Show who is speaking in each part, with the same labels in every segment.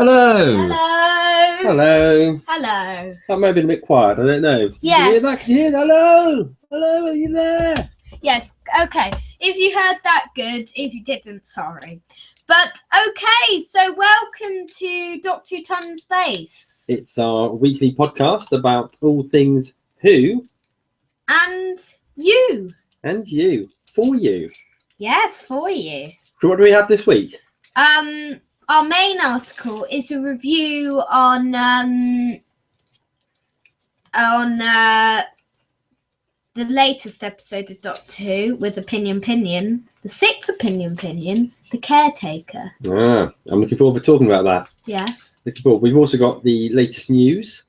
Speaker 1: Hello.
Speaker 2: Hello.
Speaker 1: Hello.
Speaker 2: Hello.
Speaker 1: That may have been a bit quiet. I don't know.
Speaker 2: Yes.
Speaker 1: Can you hear that? Can you hear that? Hello. Hello. Are you there?
Speaker 2: Yes. Okay. If you heard that, good. If you didn't, sorry. But okay. So welcome to Doctor Who Time and Space.
Speaker 1: It's our weekly podcast about all things Who
Speaker 2: And you.
Speaker 1: and you for you.
Speaker 2: Yes, for you.
Speaker 1: So what do we have this week?
Speaker 2: Our main article is a review on the latest episode of Doctor Who with Opinion, the sixth Opinion, The Caretaker.
Speaker 1: I'm looking forward to talking about that.
Speaker 2: Yes.
Speaker 1: Looking forward. We've also got the latest news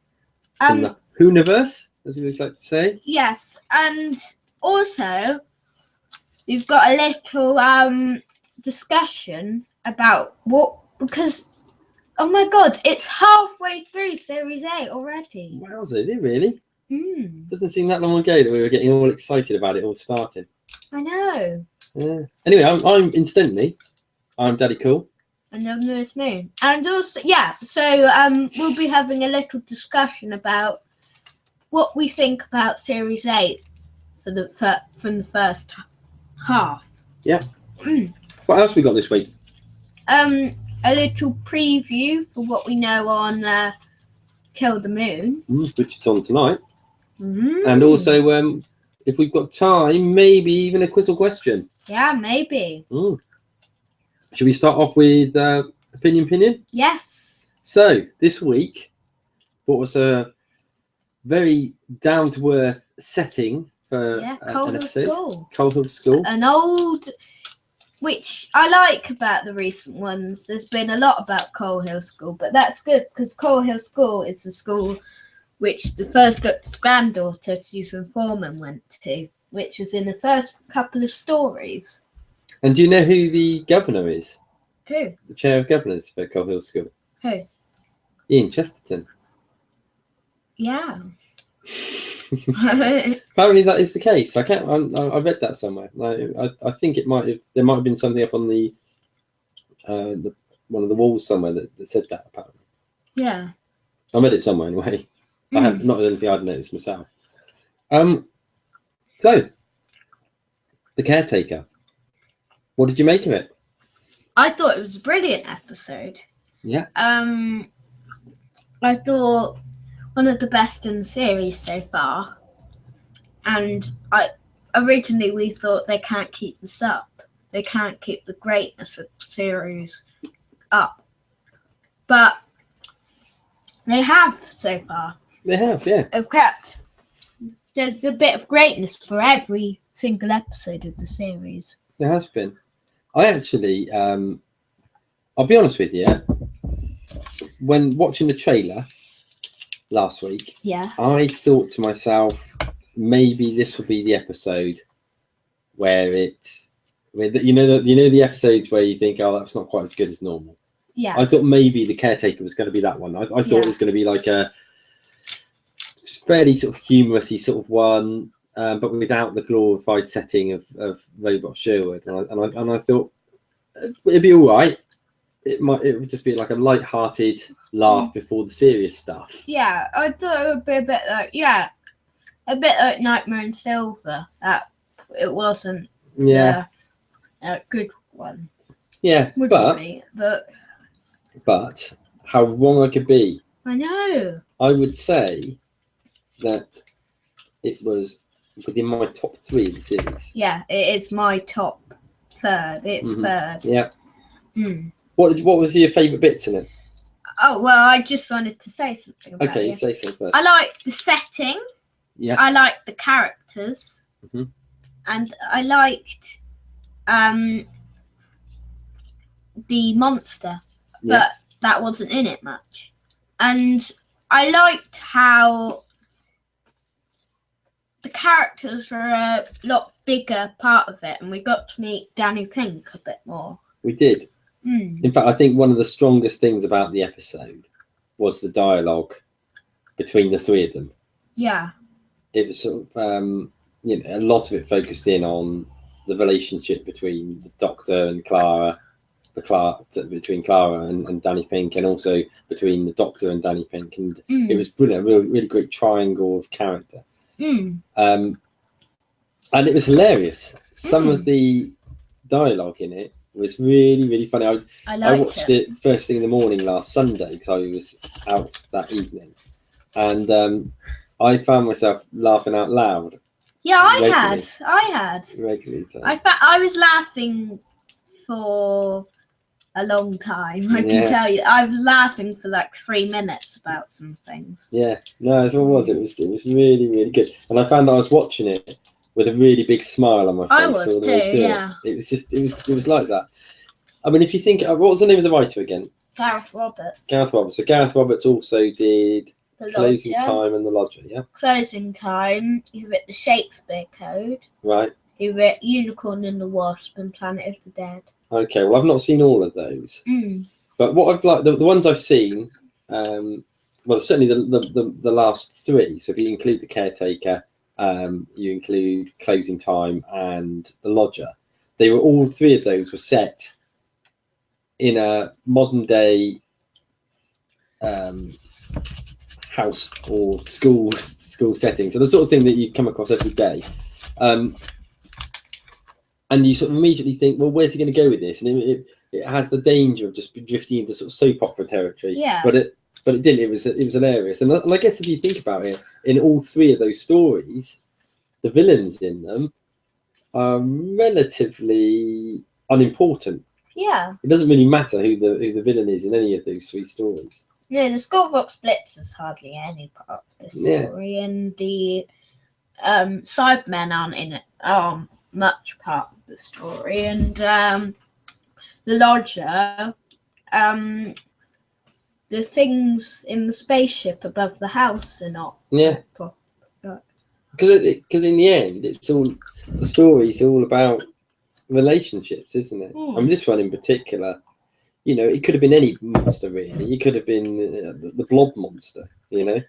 Speaker 1: from the Whoniverse, as we always like to say.
Speaker 2: Yes, and also we've got a little discussion about because oh my god, it's halfway through Series 8 already.
Speaker 1: Wowza, is it really?
Speaker 2: Mm.
Speaker 1: Doesn't seem that long ago that we were getting all excited about it all starting.
Speaker 2: I know.
Speaker 1: Yeah. Anyway, I'm Daddy Cool.
Speaker 2: And then there's me. And also, yeah, so we'll be having a little discussion about what we think about Series 8 from the first half.
Speaker 1: Yeah. What else we got this week?
Speaker 2: A little preview for what we know on Kill the Moon.
Speaker 1: Which is on tonight.
Speaker 2: Mm.
Speaker 1: And also, if we've got time, maybe even a quiz or question.
Speaker 2: Yeah, maybe.
Speaker 1: Should we start off with Opinion?
Speaker 2: Yes.
Speaker 1: So, this week, what was a very down-to-earth setting for
Speaker 2: Cold
Speaker 1: an episode.
Speaker 2: School.
Speaker 1: Cold Hill School.
Speaker 2: An old, which I like about the recent ones. There's been a lot about Coal Hill School, but that's good because Coal Hill School is the school which the first Doctor's granddaughter, Susan Foreman, went to, which was in the first couple of stories.
Speaker 1: And do you know who the governor is?
Speaker 2: Who?
Speaker 1: The chair of governors for Cold Hill School?
Speaker 2: Who?
Speaker 1: Ian Chesterton.
Speaker 2: Yeah.
Speaker 1: Apparently that is the case. I read that somewhere. I think there might have been something up on the one of the walls somewhere that said that. Apparently.
Speaker 2: Yeah.
Speaker 1: I read it somewhere anyway. I have not anything I'd noticed myself. So the Caretaker. What did you make of it?
Speaker 2: I thought it was a brilliant episode.
Speaker 1: Yeah.
Speaker 2: I thought one of the best in the series so far. And originally we thought they can't keep this up. They can't keep the greatness of the series up. But they have so far.
Speaker 1: They have, yeah.
Speaker 2: They've kept. There's a bit of greatness for every single episode of the series.
Speaker 1: There has been. I actually, I'll be honest with you, when watching the trailer last week, I thought to myself, maybe this will be the episode where you know the episodes where you think, oh, that's not quite as good as normal.
Speaker 2: Yeah.
Speaker 1: I thought maybe the Caretaker was going to be that one. I thought it was going to be like a fairly sort of humorousy sort of one, but without the glorified setting of Robot Sherwood. And I thought it'd be all right. It would just be like a light-hearted laugh before the serious stuff.
Speaker 2: Yeah, I thought it would be a bit like Nightmare in Silver. It wasn't a good one.
Speaker 1: Yeah, but how wrong I could be.
Speaker 2: I know.
Speaker 1: I would say that it was within my top 3 of the series.
Speaker 2: Yeah, it is my top third. It's third.
Speaker 1: Yeah. What was your favourite bits in it?
Speaker 2: Oh, well, I just wanted to say something about it.
Speaker 1: Okay, you say so first.
Speaker 2: I like the setting.
Speaker 1: Yeah.
Speaker 2: I like the characters. And I liked the monster, but that wasn't in it much. And I liked how the characters were a lot bigger part of it, and we got to meet Danny Pink a bit more.
Speaker 1: We did. In fact, I think one of the strongest things about the episode was the dialogue between the 3 of them.
Speaker 2: Yeah.
Speaker 1: It was sort of, a lot of it focused in on the relationship between the Doctor and Clara between Clara and Danny Pink, and also between the Doctor and Danny Pink, and it was brilliant, really great triangle of character. And it was hilarious. Some of the dialogue in it was really funny. I watched it first thing in the morning last Sunday because I was out that evening, and I found myself laughing out loud.
Speaker 2: Yeah, I had
Speaker 1: regularly. So.
Speaker 2: I was laughing for a long time. I can tell you, I was laughing for like 3 minutes about some things.
Speaker 1: Yeah, no, that's what it was. It was really good, and I found that I was watching it with a really big smile on my face.
Speaker 2: I was too. Yeah.
Speaker 1: It was like that. I mean, if you think, what was the name of the writer again?
Speaker 2: Gareth Roberts.
Speaker 1: So Gareth Roberts also did Closing Time and The Lodger, yeah?
Speaker 2: Closing Time, he wrote the Shakespeare Code.
Speaker 1: Right.
Speaker 2: He wrote Unicorn and the Wasp and Planet of the Dead.
Speaker 1: Okay, well, I've not seen all of those. But what I've liked, the ones I've seen, well, certainly the last three. So if you include The Caretaker, you include Closing Time and The Lodger, all three of those were set in a modern day house or school setting. So the sort of thing that you come across every day. And you sort of immediately think, well, where's he going to go with this? And it has the danger of just drifting into sort of soap opera territory.
Speaker 2: Yeah.
Speaker 1: But it didn't. It was hilarious. And I guess if you think about it, in all three of those stories, the villains in them are relatively unimportant.
Speaker 2: Yeah.
Speaker 1: It doesn't really matter who the villain is in any of those three stories.
Speaker 2: Yeah, the Scorebox Blitz is hardly any part of this story, and the Cybermen aren't in it. Much part of the story, and the Lodger, the things in the spaceship above the house are not.
Speaker 1: Yeah. Because in the end, the story's all about relationships, isn't it? I mean, this one in particular, it could have been any monster really. It could have been the blob monster, It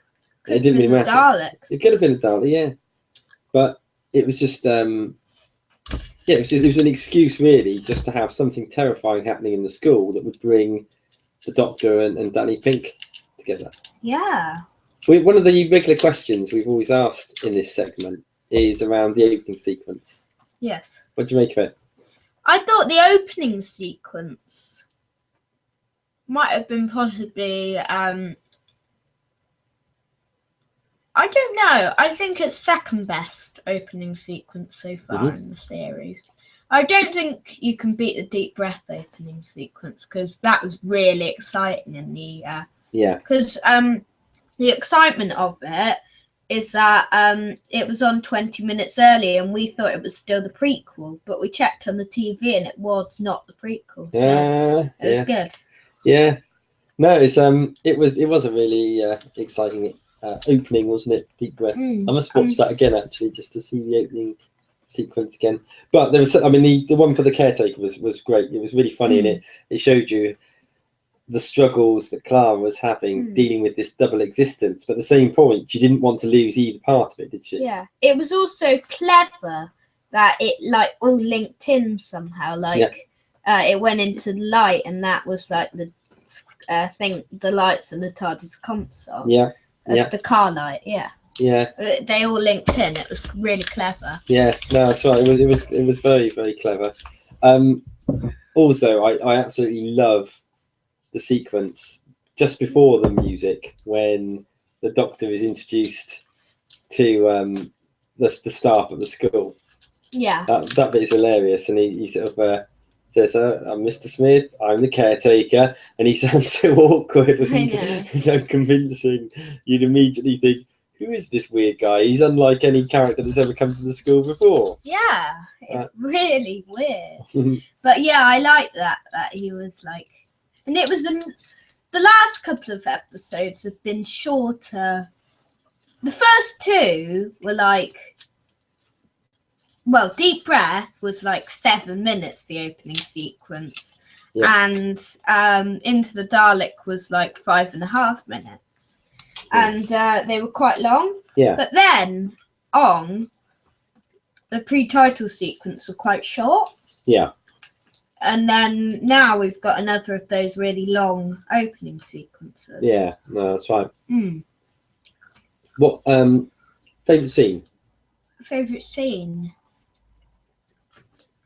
Speaker 1: didn't really matter.
Speaker 2: Daleks.
Speaker 1: It could have been a Dalek, yeah. But it was just, it was an excuse really, just to have something terrifying happening in the school that would bring the Doctor and Danny Pink together.
Speaker 2: Yeah.
Speaker 1: One of the regular questions we've always asked in this segment is around the opening sequence.
Speaker 2: Yes.
Speaker 1: What do you make of it?
Speaker 2: I thought the opening sequence might have been possibly, I don't know. I think it's second best opening sequence so far in the series. I don't think you can beat the Deep Breath opening sequence because that was really exciting in the because the excitement of it is that it was on 20 minutes early and we thought it was still the prequel, but we checked on the TV and it was not the prequel. So it was good.
Speaker 1: Yeah. No, it was a really exciting opening, wasn't it? Deep Breath. I must watch that again actually, just to see the opening sequence again. But there was, the one for The Caretaker was great. It was really funny, and it showed you the struggles that Clara was having dealing with this double existence. But at the same point, she didn't want to lose either part of it, did she?
Speaker 2: Yeah. It was also clever that it all linked in somehow. It went into light, and that was like the thing, the lights and the TARDIS console.
Speaker 1: Yeah.
Speaker 2: The car light,
Speaker 1: Yeah.
Speaker 2: They all linked in. It was really clever.
Speaker 1: Yeah, no, that's right. It was very, very clever. Also, I absolutely love the sequence just before the music when the Doctor is introduced to the staff at the school.
Speaker 2: Yeah.
Speaker 1: That bit is hilarious, and he sort of says, "I'm Mr. Smith. I'm the caretaker," and he sounds so awkward and unconvincing. You'd immediately think, who is this weird guy? He's unlike any character that's ever come to the school before.
Speaker 2: Yeah, it's really weird. But yeah, I like that he was like, and it was the last couple of episodes have been shorter. The first two were Deep Breath was 7 minutes, the opening sequence, and Into the Dalek was 5.5 minutes. And they were quite long.
Speaker 1: Yeah.
Speaker 2: But then the pre-title sequence were quite short.
Speaker 1: Yeah.
Speaker 2: And then now we've got another of those really long opening sequences.
Speaker 1: Yeah, no, that's right.
Speaker 2: Mm.
Speaker 1: What favourite scene?
Speaker 2: Favourite scene?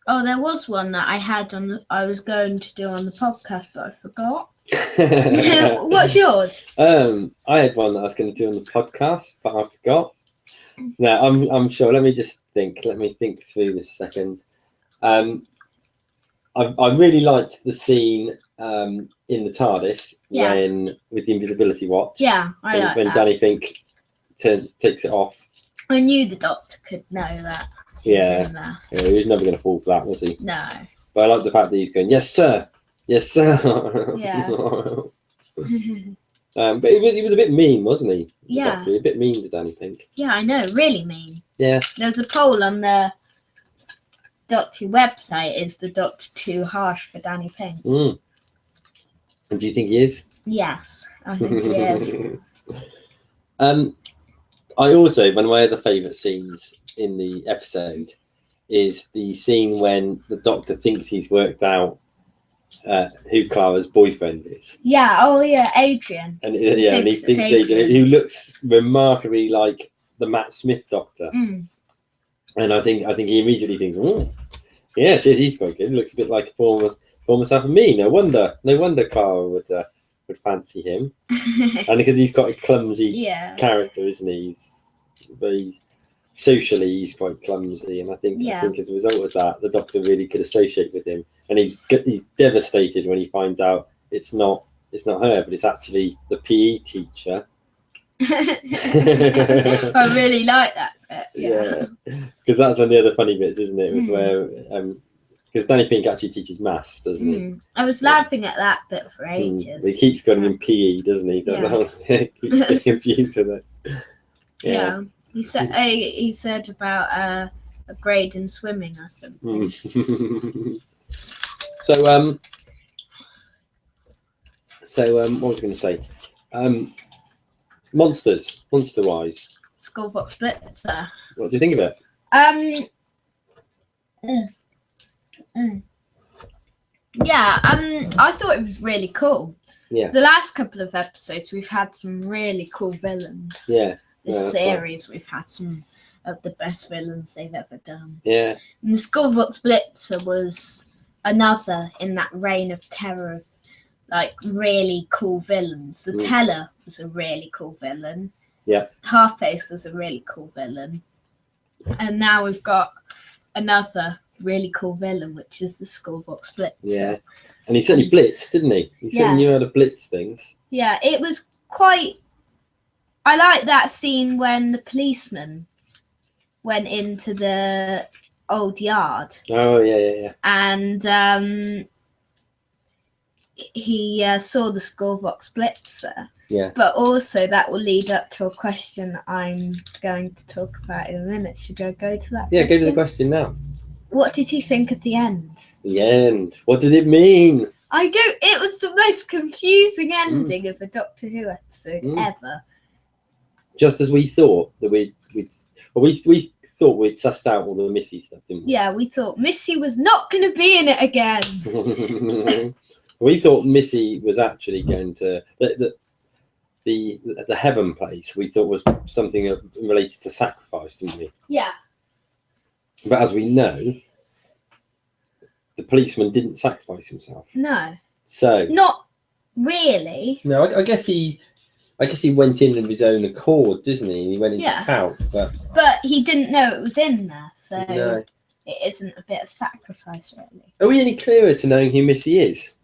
Speaker 2: Oh, there was one that I was going to do on the podcast, but I forgot. What's yours?
Speaker 1: I had one that I was going to do on the podcast, but I forgot. No, I'm sure. Let me just think. Let me think through this a second. I really liked the scene in the TARDIS with the invisibility watch.
Speaker 2: Yeah,
Speaker 1: when Danny Pink takes it off.
Speaker 2: I knew the Doctor could know that.
Speaker 1: Yeah, he was never going to fall for that, was he?
Speaker 2: No.
Speaker 1: But I like the fact that he's going, yes, sir. Yes, sir.
Speaker 2: Yeah.
Speaker 1: But he was a bit mean, wasn't he?
Speaker 2: Yeah.
Speaker 1: Doctor? A bit mean to Danny Pink.
Speaker 2: Yeah, I know. Really mean.
Speaker 1: Yeah.
Speaker 2: There was a poll on the Doctor website. Is the Doctor too harsh for Danny Pink?
Speaker 1: Mm. And do you think he is?
Speaker 2: Yes, I think he is.
Speaker 1: I also, one of my other favourite scenes in the episode is the scene when the Doctor thinks he's worked out who Clara's boyfriend is.
Speaker 2: Yeah, oh yeah, Adrian.
Speaker 1: And he thinks Adrian, who looks remarkably like the Matt Smith Doctor.
Speaker 2: Mm.
Speaker 1: And I think he immediately thinks, oh, yes, he's quite good. He looks a bit like a former self of me. No wonder Clara would fancy him. And because he's got a clumsy character, isn't he? He's very socially, he's quite clumsy, and I think as a result of that, the Doctor really could associate with him, and he's devastated when he finds out it's not her, but it's actually the PE teacher.
Speaker 2: I really like that bit.
Speaker 1: Yeah, because that's one of the other funny bits, isn't it? It was where because Danny Pink actually teaches maths, doesn't he?
Speaker 2: I was laughing at that bit for ages.
Speaker 1: He keeps going in PE, doesn't he? He keeps getting confused with it.
Speaker 2: Yeah. He said about a grade in swimming or something.
Speaker 1: So what was I going to say? Monster-wise.
Speaker 2: Skullfox Blitzer.
Speaker 1: What do you think of it?
Speaker 2: Yeah, I thought it was really cool.
Speaker 1: Yeah.
Speaker 2: The last couple of episodes, we've had some really cool villains.
Speaker 1: Yeah.
Speaker 2: This series, we've had some of the best villains they've ever done.
Speaker 1: Yeah.
Speaker 2: And the Skullfox Blitzer was another in that reign of terror of like really cool villains. The Teller was a really cool villain.
Speaker 1: Yeah.
Speaker 2: Half-Face was a really cool villain. And now we've got another really cool villain, which is the Skullfox Blitzer.
Speaker 1: Yeah. And he certainly blitzed, didn't he? He certainly knew how to blitz things.
Speaker 2: Yeah, it was quite... I like that scene when the policeman went into the old yard.
Speaker 1: Oh, yeah.
Speaker 2: And he saw the Skullfox Blitzer.
Speaker 1: Yeah.
Speaker 2: But also that will lead up to a question I'm going to talk about in a minute. Should I go to that?
Speaker 1: Yeah, go to the question now.
Speaker 2: What did you think at the end?
Speaker 1: The end. What did it mean?
Speaker 2: It was the most confusing ending of a Doctor Who episode ever.
Speaker 1: Just as we thought that we thought we'd sussed out all the Missy stuff, didn't we?
Speaker 2: Yeah, we thought Missy was not going to be in it again.
Speaker 1: We thought Missy was actually going to the heaven place. We thought was something related to sacrifice, didn't we?
Speaker 2: Yeah.
Speaker 1: But as we know, the policeman didn't sacrifice himself.
Speaker 2: No.
Speaker 1: So
Speaker 2: not really.
Speaker 1: No, I guess he went in of his own accord, didn't he? He went into Cout, but
Speaker 2: he didn't know it was in there, so it isn't a bit of sacrifice, really.
Speaker 1: Are we any clearer to knowing who Missy is?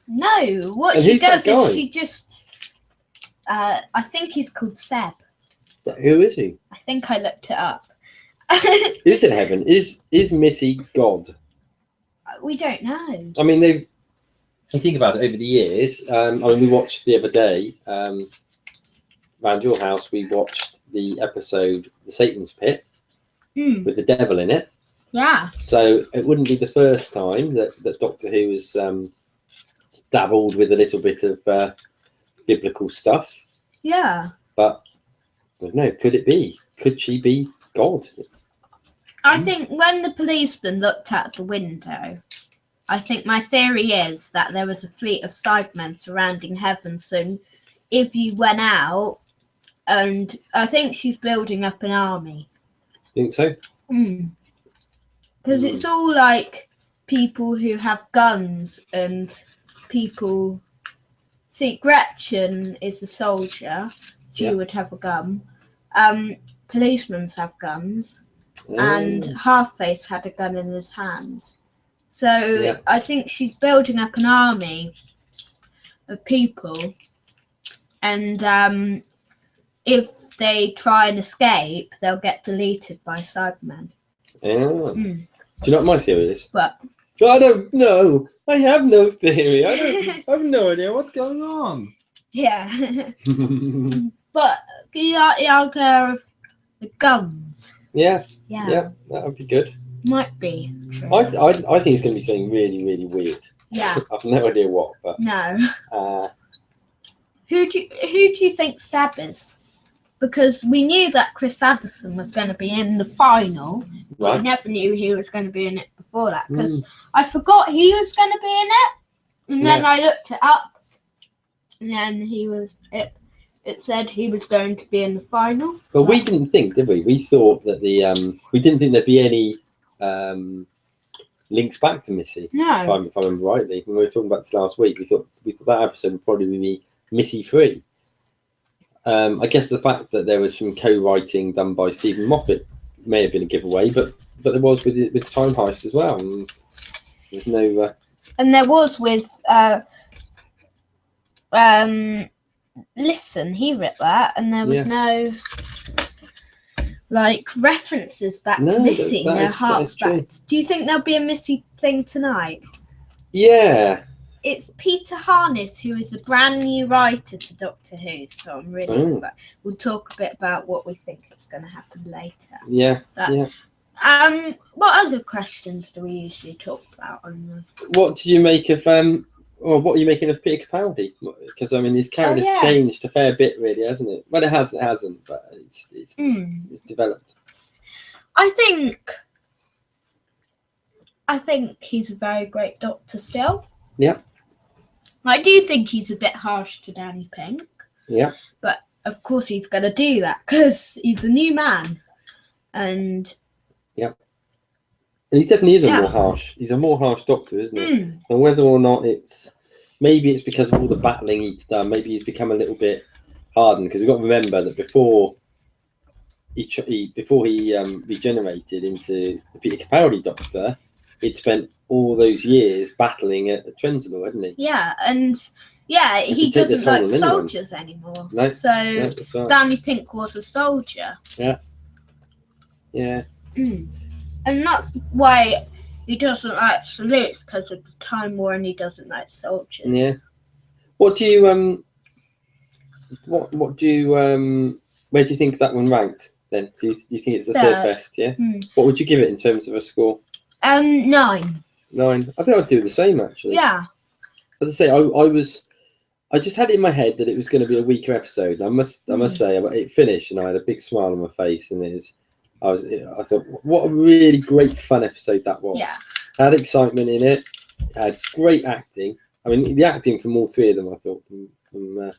Speaker 2: No. What she does is she just... I think he's called Seb.
Speaker 1: Who is he?
Speaker 2: I think I looked it up.
Speaker 1: Is it heaven? Is Missy God?
Speaker 2: We don't know.
Speaker 1: I mean, you think about it over the years. We watched the other day, around your house, we watched the episode The Satan's Pit with the devil in it.
Speaker 2: Yeah.
Speaker 1: So it wouldn't be the first time that Doctor Who has dabbled with a little bit of biblical stuff.
Speaker 2: Yeah.
Speaker 1: But I don't know, could it be? Could she be God?
Speaker 2: I think when the policeman looked out the window, I think my theory is that there was a fleet of Cybermen surrounding Heaven. So if you went out, and I think she's building up an army.
Speaker 1: Think so?
Speaker 2: Because it's all like people who have guns and people. See, Gretchen is a soldier. She would have a gun. Policemen have guns. And Half-Face had a gun in his hand. So I think she's building up an army of people. And if they try and escape, they'll get deleted by Cybermen.
Speaker 1: Do you know what my theory is?
Speaker 2: What?
Speaker 1: I don't know. I have no theory. I have no idea what's going on.
Speaker 2: Yeah. But you are aware of the guns.
Speaker 1: Yeah, that would be good.
Speaker 2: Might be.
Speaker 1: I think it's going to be something really, really weird.
Speaker 2: Yeah.
Speaker 1: I've no idea what, but
Speaker 2: no. Who do you think Seb is? Because we knew that Chris Addison was going to be in the final. Right. We never knew he was going to be in it before that. Because I forgot he was going to be in it. And then I looked it up. And then it said he was going to be in the final.
Speaker 1: But we didn't think, did we? We thought that we didn't think there'd be any links back to Missy.
Speaker 2: No.
Speaker 1: If I remember rightly. When we were talking about this last week, we thought that episode would probably be Missy free. I guess the fact that there was some co-writing done by Stephen Moffat may have been a giveaway, but there was with Time Heist as well. And there's no.
Speaker 2: And there was with Listen, he wrote that, and there was no references back to Missy, no hearts back. Do you think there'll be a Missy thing tonight?
Speaker 1: Yeah.
Speaker 2: It's Peter Harness, who is a brand new writer to Doctor Who, so I'm really excited. We'll talk a bit about what we think is going to happen later.
Speaker 1: Yeah.
Speaker 2: What other questions do we usually talk about?
Speaker 1: What do you make of what are you making of Peter Capaldi? Because I mean, his character's changed a fair bit, really, hasn't it? Well, it hasn't, but it's developed.
Speaker 2: I think he's a very great Doctor still.
Speaker 1: Yeah.
Speaker 2: I do think he's a bit harsh to Danny Pink.
Speaker 1: Yeah.
Speaker 2: But of course he's going to do that because he's a new man. And
Speaker 1: he definitely is more harsh. He's a more harsh Doctor, isn't he? And whether or not it's because of all the battling he's done, maybe he's become a little bit hardened. Because we've got to remember that before he regenerated into the Peter Capaldi Doctor, he'd spent all those years battling at Trenzalore, hadn't he?
Speaker 2: Yeah, and he doesn't like soldiers anymore.
Speaker 1: No,
Speaker 2: so
Speaker 1: that's right.
Speaker 2: Danny Pink was a soldier.
Speaker 1: Yeah.
Speaker 2: And that's why he doesn't like salutes, because of the Time War, and he doesn't like soldiers.
Speaker 1: Yeah. What do you where do you think that one ranked then? Do you think it's the third best? Yeah. What would you give it in terms of a score?
Speaker 2: 9.
Speaker 1: 9. I think I'd do the same actually.
Speaker 2: Yeah.
Speaker 1: As I say, I just had it in my head that it was going to be a weaker episode. I must say, it finished and I had a big smile on my face, and I thought, what a really great fun episode that was.
Speaker 2: Yeah.
Speaker 1: Had excitement in it. Had great acting. I mean, the acting from all three of them, I thought, from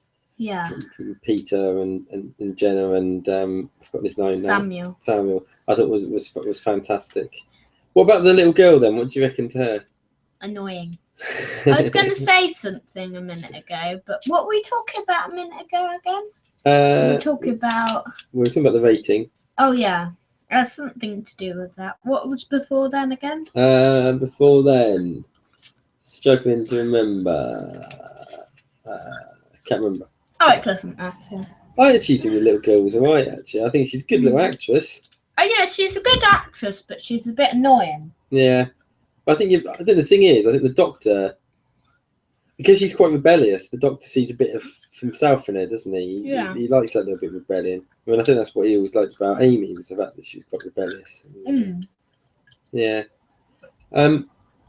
Speaker 1: Peter and Jenna and I've forgotten his name now. Samuel. I thought was fantastic. What about the little girl then? What do you reckon to her?
Speaker 2: Annoying. I was going to say something a minute ago, but what were we talking about a minute ago again? We were talking about
Speaker 1: the rating.
Speaker 2: Oh yeah, that's something to do with that. What was before then again?
Speaker 1: Before then, struggling to remember. Can't remember.
Speaker 2: Oh, it doesn't matter.
Speaker 1: I actually think the little girl was alright. Actually, I think she's a good little actress.
Speaker 2: Oh yeah, she's a good actress, but she's a bit annoying.
Speaker 1: Yeah, I think the thing is, I think the Doctor, because she's quite rebellious, the Doctor sees a bit of himself in her, doesn't he?
Speaker 2: Yeah.
Speaker 1: He likes that little bit of rebellion. I mean, I think that's what he always liked about Amy, was the fact that she's quite rebellious. Yeah.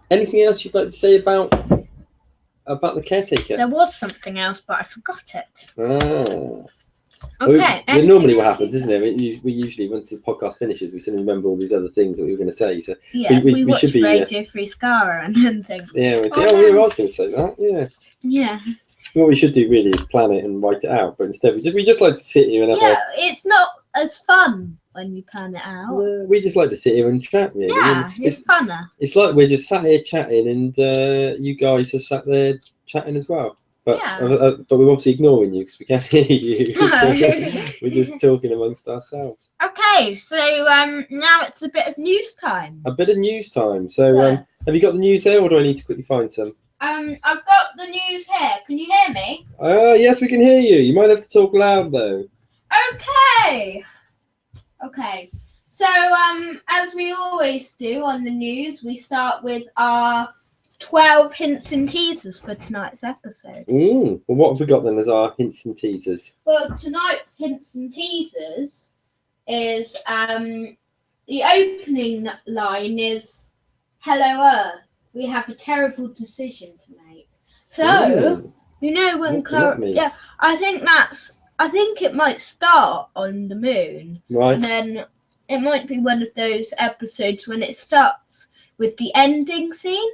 Speaker 1: Anything else you'd like to say about the caretaker?
Speaker 2: There was something else, but I forgot it. Okay.
Speaker 1: Normally what happens, isn't it? We usually, once the podcast finishes, we suddenly remember all these other things that we were going to say. So
Speaker 2: yeah, we watch should be, Radio Free Skara and then think.
Speaker 1: Yeah, we think, I was going to say that. Yeah.
Speaker 2: Yeah.
Speaker 1: What we should do really is plan it and write it out, but instead we just like to sit here and have
Speaker 2: it's not as fun when we plan it out.
Speaker 1: We just like to sit here and chat, really.
Speaker 2: Yeah, it's funner.
Speaker 1: It's like we're just sat here chatting, and you guys are sat there chatting as well. But but we're obviously ignoring you because we can't hear you. We're just talking amongst ourselves.
Speaker 2: Okay, so now it's a bit of news time.
Speaker 1: A bit of news time. So have you got the news there, or do I need to quickly find some?
Speaker 2: I've got the news here. Can you hear me?
Speaker 1: Yes, we can hear you. You might have to talk loud though.
Speaker 2: Okay. So as we always do on the news, we start with our 12 hints and teasers for tonight's episode.
Speaker 1: Well, what have we got then as our hints and teasers?
Speaker 2: Well, tonight's hints and teasers is the opening line is "Hello Earth. We have a terrible decision to make." So, you know when Clara... Yeah, I think it might start on the moon.
Speaker 1: Right.
Speaker 2: And then it might be one of those episodes when it starts with the ending scene.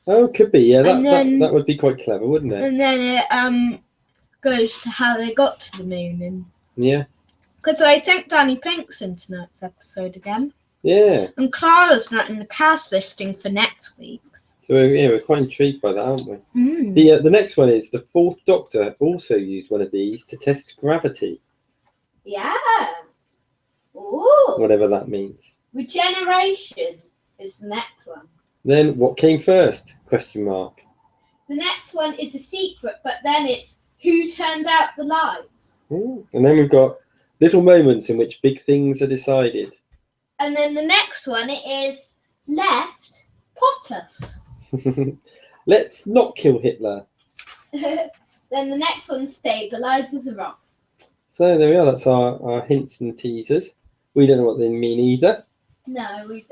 Speaker 1: Oh, could be. Yeah, that would be quite clever, wouldn't it?
Speaker 2: And then it goes to how they got to the moon. And
Speaker 1: yeah.
Speaker 2: Because I think Danny Pink's in tonight's episode again.
Speaker 1: Yeah.
Speaker 2: And Clara's not in the cast listing for next week's.
Speaker 1: So we're quite intrigued by that, aren't we? The next one is the Fourth Doctor also used one of these to test gravity.
Speaker 2: Yeah. Ooh.
Speaker 1: Whatever that means.
Speaker 2: Regeneration is the next one.
Speaker 1: Then what came first? Question mark.
Speaker 2: The next one is a secret, but then it's who turned out the lights.
Speaker 1: Ooh. And then we've got little moments in which big things are decided.
Speaker 2: And then the next one is left Potus.
Speaker 1: Let's not kill Hitler.
Speaker 2: Then the next one stabilizes a rock.
Speaker 1: So there we are. That's our hints and teasers. We don't know what they mean either.
Speaker 2: No, we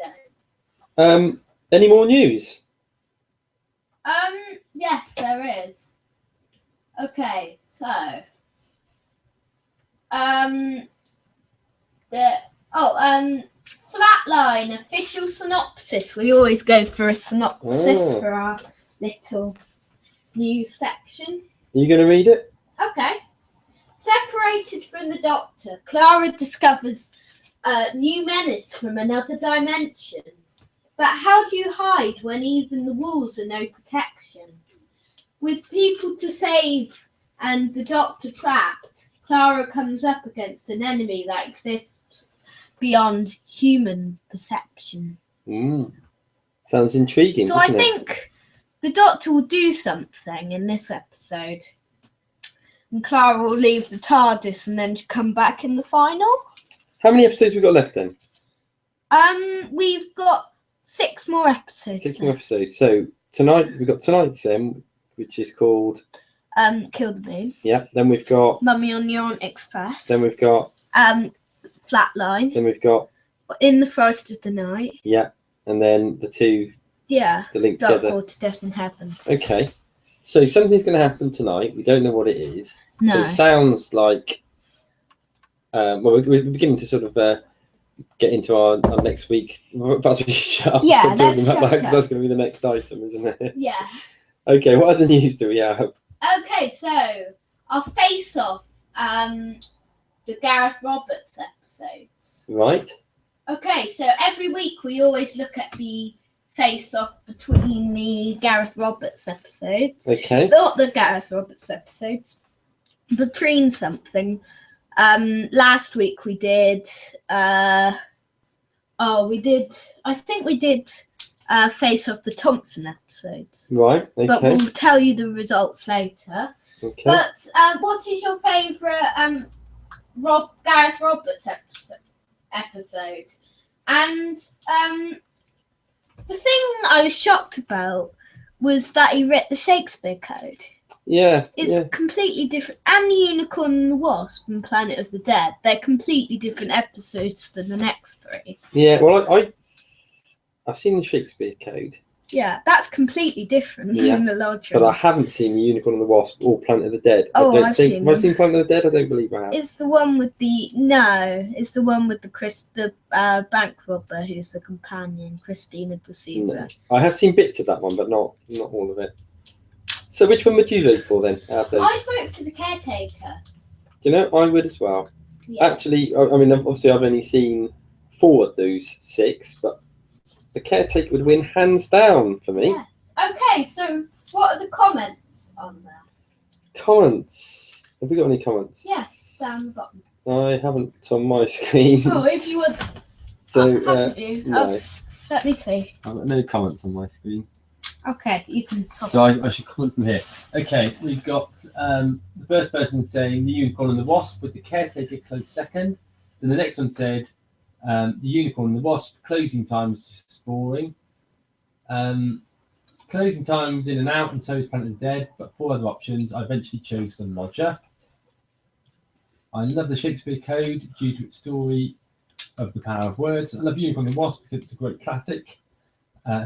Speaker 2: don't.
Speaker 1: Any more news?
Speaker 2: Yes, there is. Okay, so Flatline official synopsis. We always go for a synopsis for our little news section.
Speaker 1: Are you going to read it?
Speaker 2: Okay. Separated from the Doctor, Clara discovers a new menace from another dimension. But how do you hide when even the walls are no protection? With people to save and the Doctor trapped, Clara comes up against an enemy that exists beyond human perception.
Speaker 1: Sounds intriguing.
Speaker 2: So I think the Doctor will do something in this episode. And Clara will leave the TARDIS and then come back in the final.
Speaker 1: How many episodes have we got left then?
Speaker 2: We've got 6 more episodes.
Speaker 1: 6 more episodes. So tonight we've got tonight's then, which is called
Speaker 2: Kill the Moon.
Speaker 1: Yeah. Then we've got
Speaker 2: Mummy on the Orient Express.
Speaker 1: Then we've got
Speaker 2: Flatline.
Speaker 1: Then we've got
Speaker 2: In the Forest of the Night.
Speaker 1: Yeah. And then the two.
Speaker 2: Yeah.
Speaker 1: The link
Speaker 2: Dark
Speaker 1: together.
Speaker 2: Water, Death in Heaven.
Speaker 1: Okay. So something's going to happen tonight. We don't know what it is.
Speaker 2: No.
Speaker 1: But it sounds like. We're beginning to sort of get into our next week. Perhaps we should shut up and stop talking about that because that's going to be the next item, isn't it?
Speaker 2: Yeah.
Speaker 1: Okay, what other news do we have?
Speaker 2: Okay, so our face-off, the Gareth Roberts episodes.
Speaker 1: Right.
Speaker 2: Okay, so every week we always look at the face-off between the Gareth Roberts episodes.
Speaker 1: Okay.
Speaker 2: Not the Gareth Roberts episodes. Between something. Last week we did I think we did Face Off the Thompson episodes.
Speaker 1: Right, okay.
Speaker 2: But we'll tell you the results later.
Speaker 1: Okay.
Speaker 2: But what is your favourite Gareth Roberts episode? And the thing I was shocked about was that he read the Shakespeare Code.
Speaker 1: Yeah.
Speaker 2: It's completely different. And the Unicorn and the Wasp and Planet of the Dead, they're completely different episodes than the next 3.
Speaker 1: Yeah, well, I've seen the Shakespeare Code.
Speaker 2: Yeah, that's completely different from the Lodger.
Speaker 1: But I haven't seen the Unicorn and the Wasp or Planet of the Dead.
Speaker 2: Oh,
Speaker 1: I've seen Planet of the Dead? I don't believe I have.
Speaker 2: It's the one with the bank robber who's the companion, Christina D'Souza.
Speaker 1: No. I have seen bits of that one, but not all of it. So which one would you vote for then?
Speaker 2: I'd vote for The Caretaker.
Speaker 1: Do you know, I would as well.
Speaker 2: Yeah.
Speaker 1: Actually, I mean, obviously I've only seen 4 of those 6, but The Caretaker would win hands down for me.
Speaker 2: Yes. Okay, so what are the comments on there?
Speaker 1: Comments. Have we got any comments?
Speaker 2: Yes, down the bottom.
Speaker 1: I haven't on my screen.
Speaker 2: Oh, if you would.
Speaker 1: So,
Speaker 2: haven't you?
Speaker 1: No.
Speaker 2: Let me see.
Speaker 1: I've got no comments on my screen.
Speaker 2: Okay, you can comment.
Speaker 1: So I should comment from here. Okay, we've got the first person saying the Unicorn and the Wasp with The Caretaker close second. Then the next one said the Unicorn and the Wasp, closing times just boring. Closing times in and out, and so is Planet of the Dead, but 4 other options. I eventually chose The Lodger. I love the Shakespeare Code due to its story of the power of words. I love Unicorn and the Wasp because it's a great classic.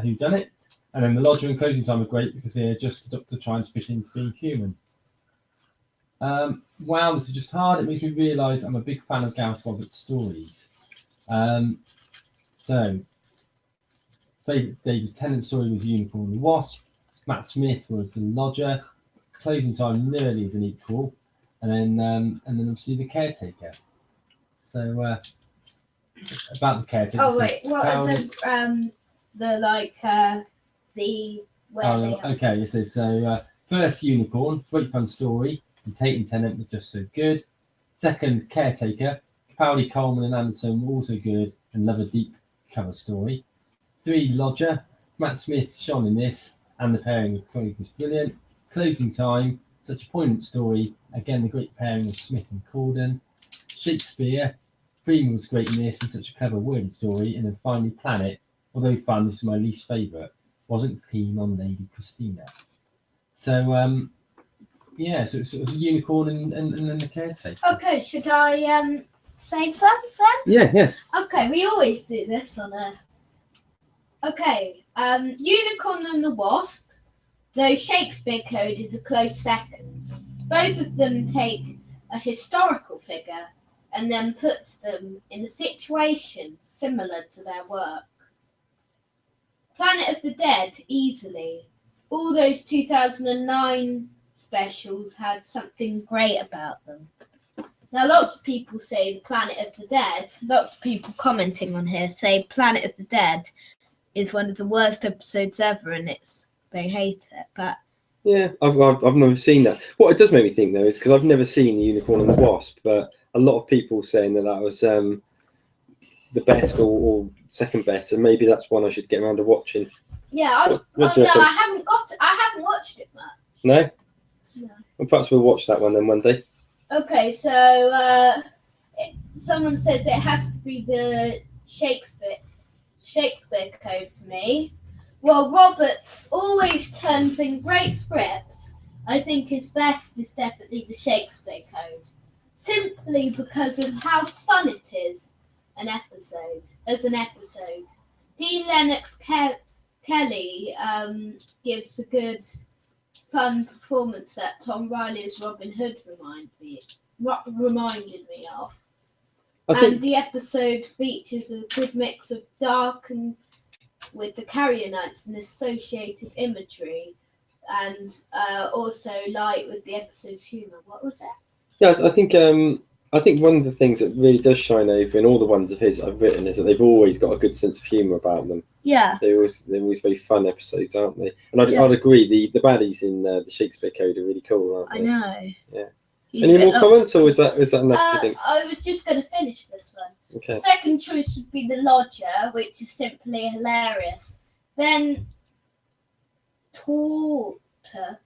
Speaker 1: Who done it? And then The Lodger and Closing Time are great because they're just the Doctor trying to fit into being human. Wow, this is just hard. It makes me realise I'm a big fan of Gareth Roberts' stories. So, David Tennant's story was Unicorn and the Wasp. Matt Smith was The Lodger. Closing Time nearly is an equal. And then obviously The Caretaker. So, about The Caretaker.
Speaker 2: Oh, wait, what are
Speaker 1: okay, you said so. First, Unicorn, great fun story. And Tate and Tennant were just so good. Second, Caretaker, Capaldi, Coleman, and Anderson were also good and another deep cover story. 3, Lodger, Matt Smith shone in this, and the pairing with Chloe was brilliant. Closing Time, such a poignant story. Again, the great pairing of Smith and Corden. Shakespeare, Freeman was great in this and such a clever worded story. And then finally, Planet, although fun, this is my least favourite. Wasn't keen on Lady Christina. So, yeah, so it was a Unicorn and then The Caretaker.
Speaker 2: Okay, should I say something then?
Speaker 1: Yeah.
Speaker 2: Okay, we always do this on a... Okay, Unicorn and the Wasp, though Shakespeare Code is a close second. Both of them take a historical figure and then puts them in a situation similar to their work. Planet of the Dead, easily. All those 2009 specials had something great about them. Now, lots of people say the Planet of the Dead, lots of people commenting on here say Planet of the Dead is one of the worst episodes ever, and they hate it. But
Speaker 1: yeah, I've never seen that. What it does make me think though is because I've never seen the Unicorn and the Wasp, but a lot of people saying that was the best or second best, and maybe that's one I should get around to watching.
Speaker 2: Yeah, I haven't watched it much.
Speaker 1: No. Well, perhaps we'll watch that one then one day.
Speaker 2: Okay, so someone says it has to be the Shakespeare Code for me. Well, Roberts always turns in great scripts. I think his best is definitely the Shakespeare Code, simply because of how fun it is as an episode. Dean Lennox Kelly gives a good, fun performance that Tom Riley's Robin Hood reminded me of. And the episode features a good mix of dark and with the Carrier Knights and associated imagery, and also light with the episode's humour. What was that?
Speaker 1: Yeah, I think one of the things that really does shine over in all the ones of his I've written is that they've always got a good sense of humour about them.
Speaker 2: Yeah.
Speaker 1: They're always very fun episodes, aren't they? And I'd agree, the baddies in the Shakespeare Code are really cool, aren't they?
Speaker 2: I know.
Speaker 1: Yeah. Any more comments, or is that enough, do you think?
Speaker 2: I was just going to finish this one.
Speaker 1: Okay.
Speaker 2: The second choice would be The Lodger, which is simply hilarious. Then Torture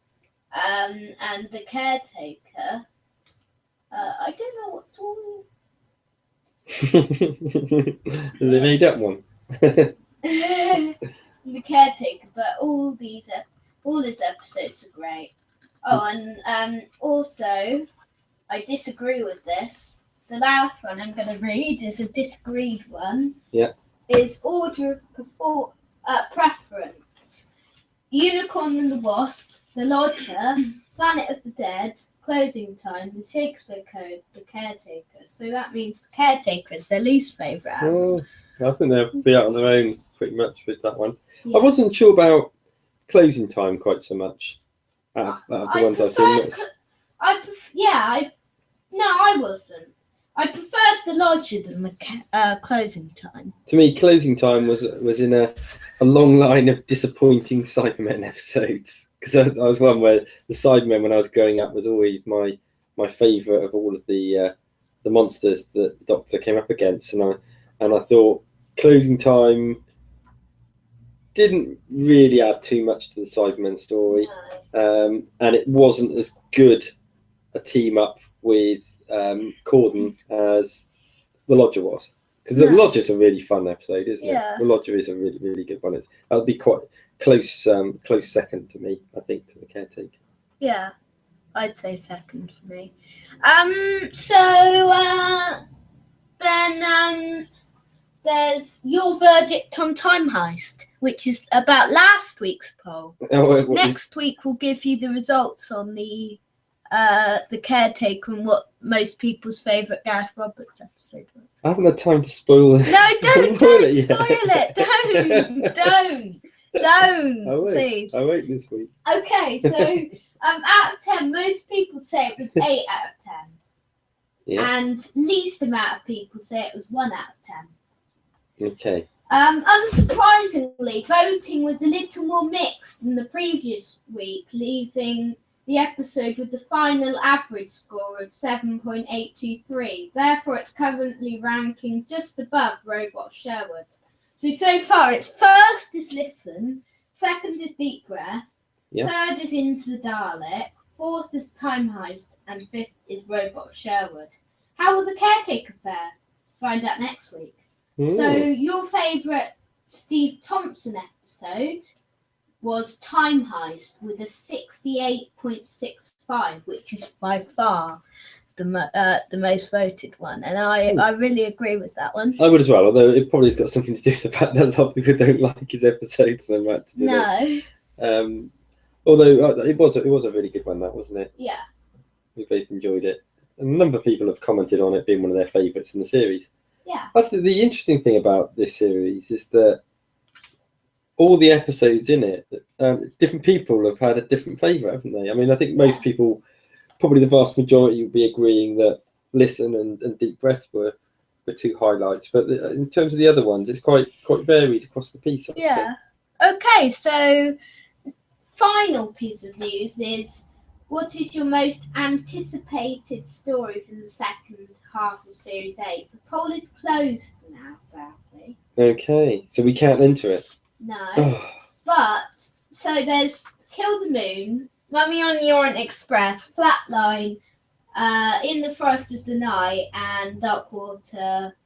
Speaker 2: and The Caretaker. I don't know what
Speaker 1: Is it made up one?
Speaker 2: The Caretaker, but all these episodes are great. Oh, and also, I disagree with this. The last one I'm going to read is a disagreed one.
Speaker 1: Yeah.
Speaker 2: Is order of preference. Unicorn and the Wasp, The Lodger, Planet of the Dead, Closing Time, The Shakespeare Code, The Caretaker. So that means The Caretaker is their least favourite album.
Speaker 1: I think they'll be out on their own pretty much with that one. Yeah. I wasn't sure about Closing Time quite so much out of the ones I've seen.
Speaker 2: I wasn't. I preferred The Lodger than the Closing Time.
Speaker 1: To me, Closing Time was in a long line of disappointing Cybermen episodes, because I was one where the Cybermen, when I was growing up, was always my favourite of all of the monsters that the Doctor came up against, and I thought Closing Time didn't really add too much to the Cybermen story, and it wasn't as good a team up with Corden as The Lodger was, because The Lodger's a really fun episode, isn't it? The Lodger is a really, really good one. That would be quite close second to me, I think, to The Caretaker.
Speaker 2: Yeah, I'd say second for me. Then there's your verdict on Time Heist, which is about last week's poll. Next week we'll give you the results on the Caretaker and what most people's favourite Gareth Roberts episode was.
Speaker 1: I haven't had time to spoil it.
Speaker 2: No, don't spoil it. Don't, please.
Speaker 1: I wait this week.
Speaker 2: Okay, so out of 10, most people say it was 8 out of 10. Yeah. And least amount of people say it was 1 out of 10.
Speaker 1: Okay.
Speaker 2: Unsurprisingly, voting was a little more mixed than the previous week, leaving the episode with the final average score of 7.823. Therefore, it's currently ranking just above Robot Sherwood. So far, it's first is Listen, second is Deep Breath, third is Into the Dalek, fourth is Time Heist, and fifth is Robot Sherwood. How will the Caretaker fare? Find out next week. So your favourite Steve Thompson episode was Time Heist with a 68.65, which is by far the most voted one, and I really agree with that one.
Speaker 1: I would as well, although it probably has got something to do with the fact that a lot of people don't like his episodes so much.
Speaker 2: No.
Speaker 1: Although it was a really good one, that, wasn't it?
Speaker 2: Yeah.
Speaker 1: We both enjoyed it. And a number of people have commented on it being one of their favourites in the series.
Speaker 2: Yeah.
Speaker 1: That's the interesting thing about this series, is that all the episodes in it, different people have had a different favourite, haven't they? I mean, I think most people, probably the vast majority, would be agreeing that Listen and Deep Breath were two highlights. But in terms of the other ones, it's quite varied across the piece.
Speaker 2: Yeah. Okay, so final piece of news is, what is your most anticipated story from the second half of Series 8? The poll is closed now, sadly.
Speaker 1: Okay, so we can't enter it.
Speaker 2: No. But, so there's Kill the Moon, Mummy on the Orient Express, Flatline, In the Forest of the Night, and Dark Water,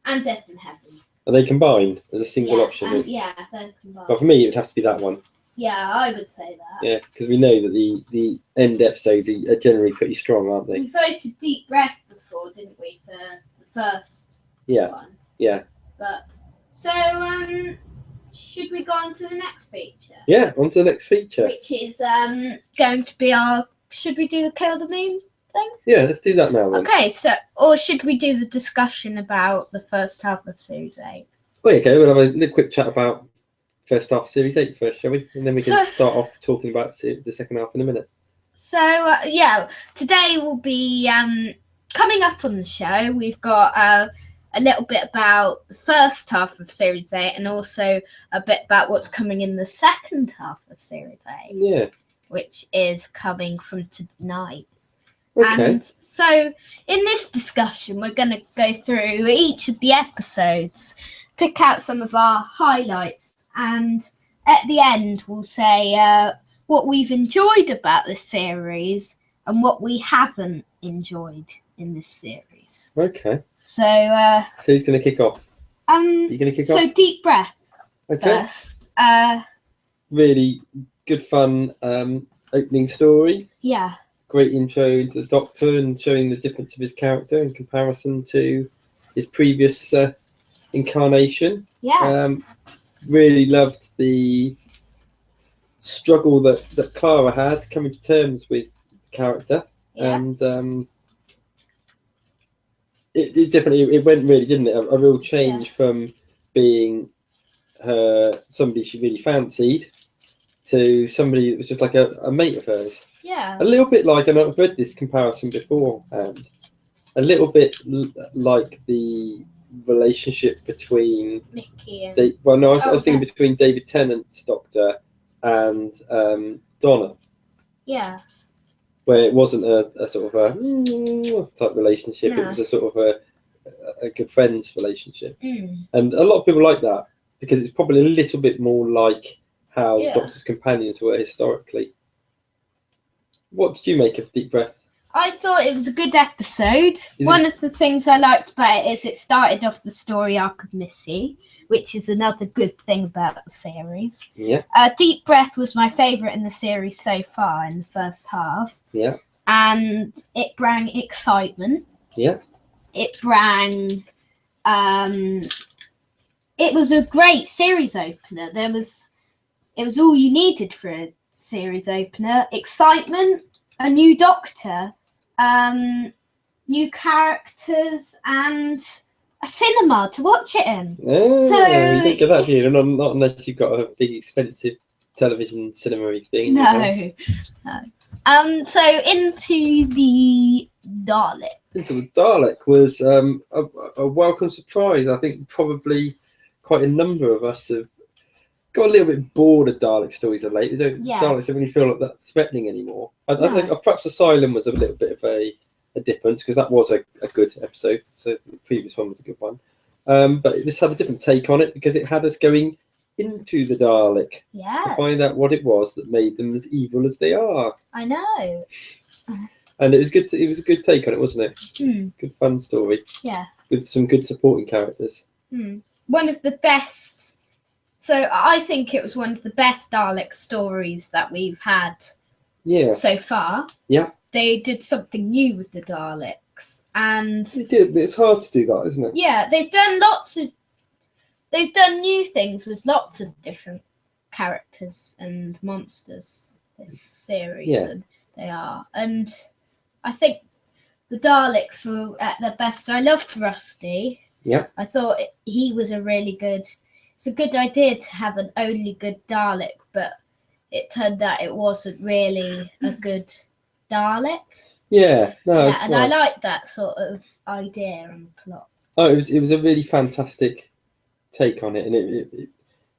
Speaker 2: and Death in Heaven.
Speaker 1: Are they combined as a single option?
Speaker 2: Yeah, they're combined.
Speaker 1: But for me, it would have to be that one.
Speaker 2: Yeah, I would say that.
Speaker 1: Yeah, because we know that the end episodes are generally pretty strong, aren't they?
Speaker 2: We voted Deep Breath before, didn't we, for the first one?
Speaker 1: Yeah.
Speaker 2: But, so, should we go on to the next feature?
Speaker 1: Yeah, on to the next feature.
Speaker 2: Which is going to be should we do the Kill the Moon thing?
Speaker 1: Yeah, let's do that now then.
Speaker 2: Okay, or should we do the discussion about the first half of Series 8?
Speaker 1: Well, okay, we'll have a little quick chat about first half of Series 8 first, shall we? And then we can start off talking about the second half in a minute.
Speaker 2: So, today we'll be coming up on the show. We've got a little bit about the first half of Series 8 and also a bit about what's coming in the second half of Series 8.
Speaker 1: Yeah.
Speaker 2: Which is coming from tonight.
Speaker 1: Okay.
Speaker 2: And so in this discussion, we're going to go through each of the episodes, pick out some of our highlights, and at the end, we'll say what we've enjoyed about this series and what we haven't enjoyed in this series.
Speaker 1: Okay.
Speaker 2: So
Speaker 1: who's going to kick off? You're going to kick off?
Speaker 2: So Deep Breath
Speaker 1: first.
Speaker 2: Okay.
Speaker 1: Really good fun opening story.
Speaker 2: Yeah.
Speaker 1: Great intro into the Doctor and showing the difference of his character in comparison to his previous incarnation.
Speaker 2: Yeah.
Speaker 1: Really loved the struggle that Clara had coming to terms with the character, and it definitely went really, didn't it? A real change from being somebody she really fancied to somebody that was just like a mate of hers.
Speaker 2: Yeah.
Speaker 1: A little bit like, and I've read this comparison before, and a little bit like the relationship between
Speaker 2: Mickey and...
Speaker 1: I was thinking between David Tennant's Doctor and Donna.
Speaker 2: Yeah.
Speaker 1: Where it wasn't a sort of a type relationship. No. It was a sort of a good friends relationship. And a lot of people like that because it's probably a little bit more like how Doctor's companions were historically. What did you make of Deep Breath?
Speaker 2: I thought it was a good episode. One of the things I liked about it is it started off the story arc of Missy, which is another good thing about the series.
Speaker 1: Yeah.
Speaker 2: Deep Breath was my favourite in the series so far in the first half.
Speaker 1: Yeah.
Speaker 2: And it brought excitement.
Speaker 1: Yeah.
Speaker 2: It brought... it was a great series opener. It was all you needed for a series opener. Excitement, a new Doctor, new characters, and a cinema to watch it in.
Speaker 1: Oh, so you don't get that view, not unless you've got a big expensive television cinema thing.
Speaker 2: No. So into the Dalek.
Speaker 1: Into the Dalek was a welcome surprise. I think probably quite a number of us have got a little bit bored of Dalek stories of late. Daleks don't really feel like that threatening anymore. I think perhaps Asylum was a little bit of a difference because that was a good episode. So the previous one was a good one. But this had a different take on it because it had us going into the Dalek to find out what it was that made them as evil as they are.
Speaker 2: I know.
Speaker 1: And it was good. It was a good take on it, wasn't it? Good fun story.
Speaker 2: Yeah.
Speaker 1: With some good supporting characters.
Speaker 2: One of the best. So I think it was one of the best Dalek stories that we've had so far.
Speaker 1: Yeah.
Speaker 2: They did something new with the Daleks. And
Speaker 1: they did. It's hard to do that, isn't it?
Speaker 2: Yeah, they've done new things with lots of different characters and monsters this series.
Speaker 1: Yeah.
Speaker 2: And they are. And I think the Daleks were at their best. I loved Rusty.
Speaker 1: Yeah.
Speaker 2: I thought he was it's a good idea to have an only good Dalek, but it turned out it wasn't really a good Dalek.
Speaker 1: Yeah, no,
Speaker 2: and right. I like that sort of idea and plot.
Speaker 1: Oh, it was a really fantastic take on it, and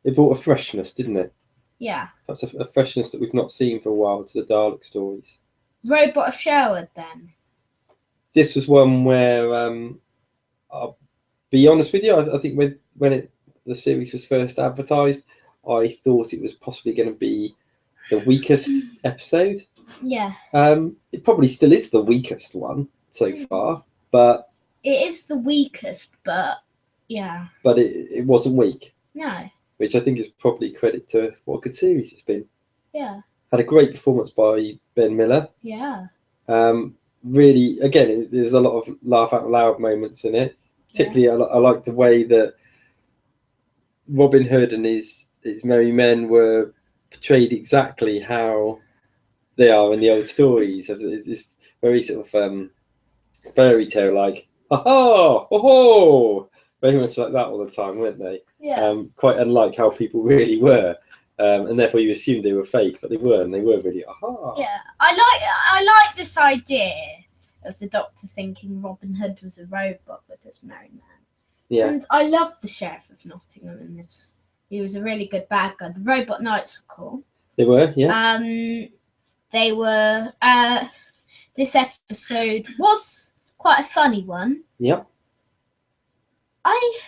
Speaker 1: it brought a freshness, didn't it?
Speaker 2: Yeah.
Speaker 1: That's a freshness that we've not seen for a while to the Dalek stories.
Speaker 2: Robot of Sherwood, then.
Speaker 1: This was one where, I'll be honest with you, I think when the series was first advertised, I thought it was possibly going to be the weakest episode.
Speaker 2: Yeah.
Speaker 1: It probably still is the weakest one so far, but
Speaker 2: it is the weakest, but yeah.
Speaker 1: But it wasn't weak.
Speaker 2: No.
Speaker 1: Which I think is probably credit to what a good series it's been.
Speaker 2: Yeah.
Speaker 1: Had a great performance by Ben Miller.
Speaker 2: Yeah.
Speaker 1: Really, again, there's a lot of laugh out loud moments in it. Particularly, I like the way that Robin Hood and his merry men were portrayed exactly how they are in the old stories. It's very sort of fairy tale like, ha ha, ho ho, very much like that all the time, weren't they?
Speaker 2: Yeah.
Speaker 1: Quite unlike how people really were, and therefore you assumed they were fake, but they weren't. They were really aha.
Speaker 2: Yeah, I like this idea of the Doctor thinking Robin Hood was a robot with his merry man.
Speaker 1: Yeah.
Speaker 2: And I loved the Sheriff of Nottingham in this. He was a really good bad guy. The Robot Knights were cool.
Speaker 1: They were, yeah.
Speaker 2: They were. This episode was quite a funny one.
Speaker 1: Yep.
Speaker 2: I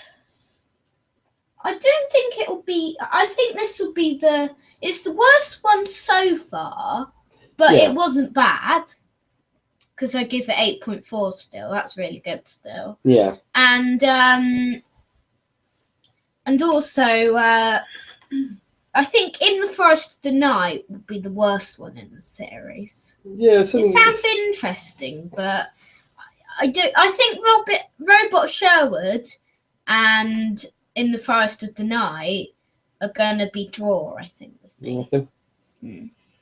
Speaker 2: don't think it will be. I think this will be it's the worst one so far, but it wasn't bad. Because I give it 8.4 still. That's really good still.
Speaker 1: Yeah.
Speaker 2: And also, I think In the Forest of the Night would be the worst one in the series.
Speaker 1: Yeah.
Speaker 2: It sounds interesting, but I think Robot Sherwood and In the Forest of the Night are going to be draw, I think, with me.
Speaker 1: Okay.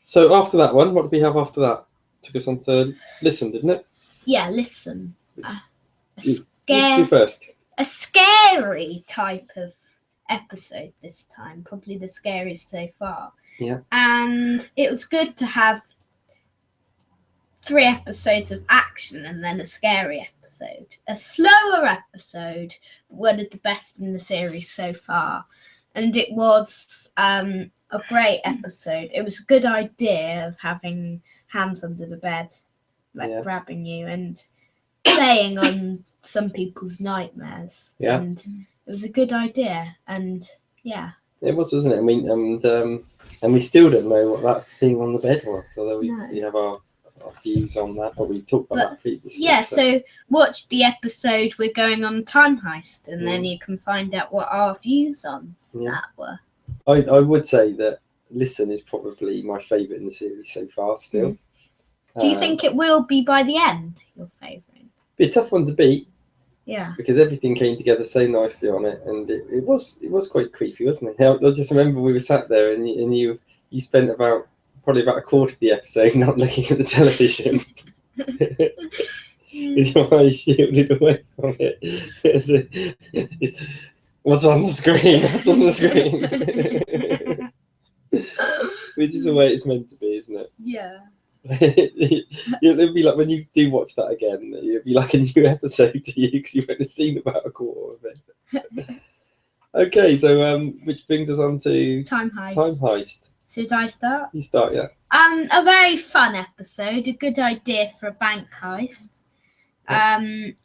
Speaker 1: So after that one, what did we have after that? Took us on to Listen, didn't it?
Speaker 2: Yeah, Listen.
Speaker 1: You first.
Speaker 2: A scary type of episode this time, probably the scariest so far.
Speaker 1: Yeah.
Speaker 2: And it was good to have 3 episodes of action and then a scary episode. A slower episode, but one of the best in the series so far. And it was a great episode. It was a good idea of having hands under the bed, grabbing you and playing on some people's nightmares.
Speaker 1: Yeah.
Speaker 2: And it was a good idea. And yeah.
Speaker 1: It was, wasn't it? I mean, and we still don't know what that thing on the bed was. So we have our views on that, but we talked about that previously.
Speaker 2: Yeah, so watch the episode We're Going on Time Heist, and then you can find out what our views on that were.
Speaker 1: I would say that Listen is probably my favourite in the series so far still.
Speaker 2: Do you think it will be by the end, your favourite?
Speaker 1: Be a tough one to beat.
Speaker 2: Yeah.
Speaker 1: Because everything came together so nicely on it, and it was quite creepy, wasn't it? I just remember we were sat there and you spent probably about a quarter of the episode not looking at the television. With your eyes shielded away from it. What's on the screen? What's on the screen? Which is the way it's meant to be, isn't it?
Speaker 2: Yeah.
Speaker 1: It'll be like when you do watch that again, it'll be like a new episode to you because you've only seen about a quarter of it. Okay, so which brings us on to
Speaker 2: Time Heist. Should I start?
Speaker 1: You start, yeah.
Speaker 2: A very fun episode, a good idea for a bank heist. And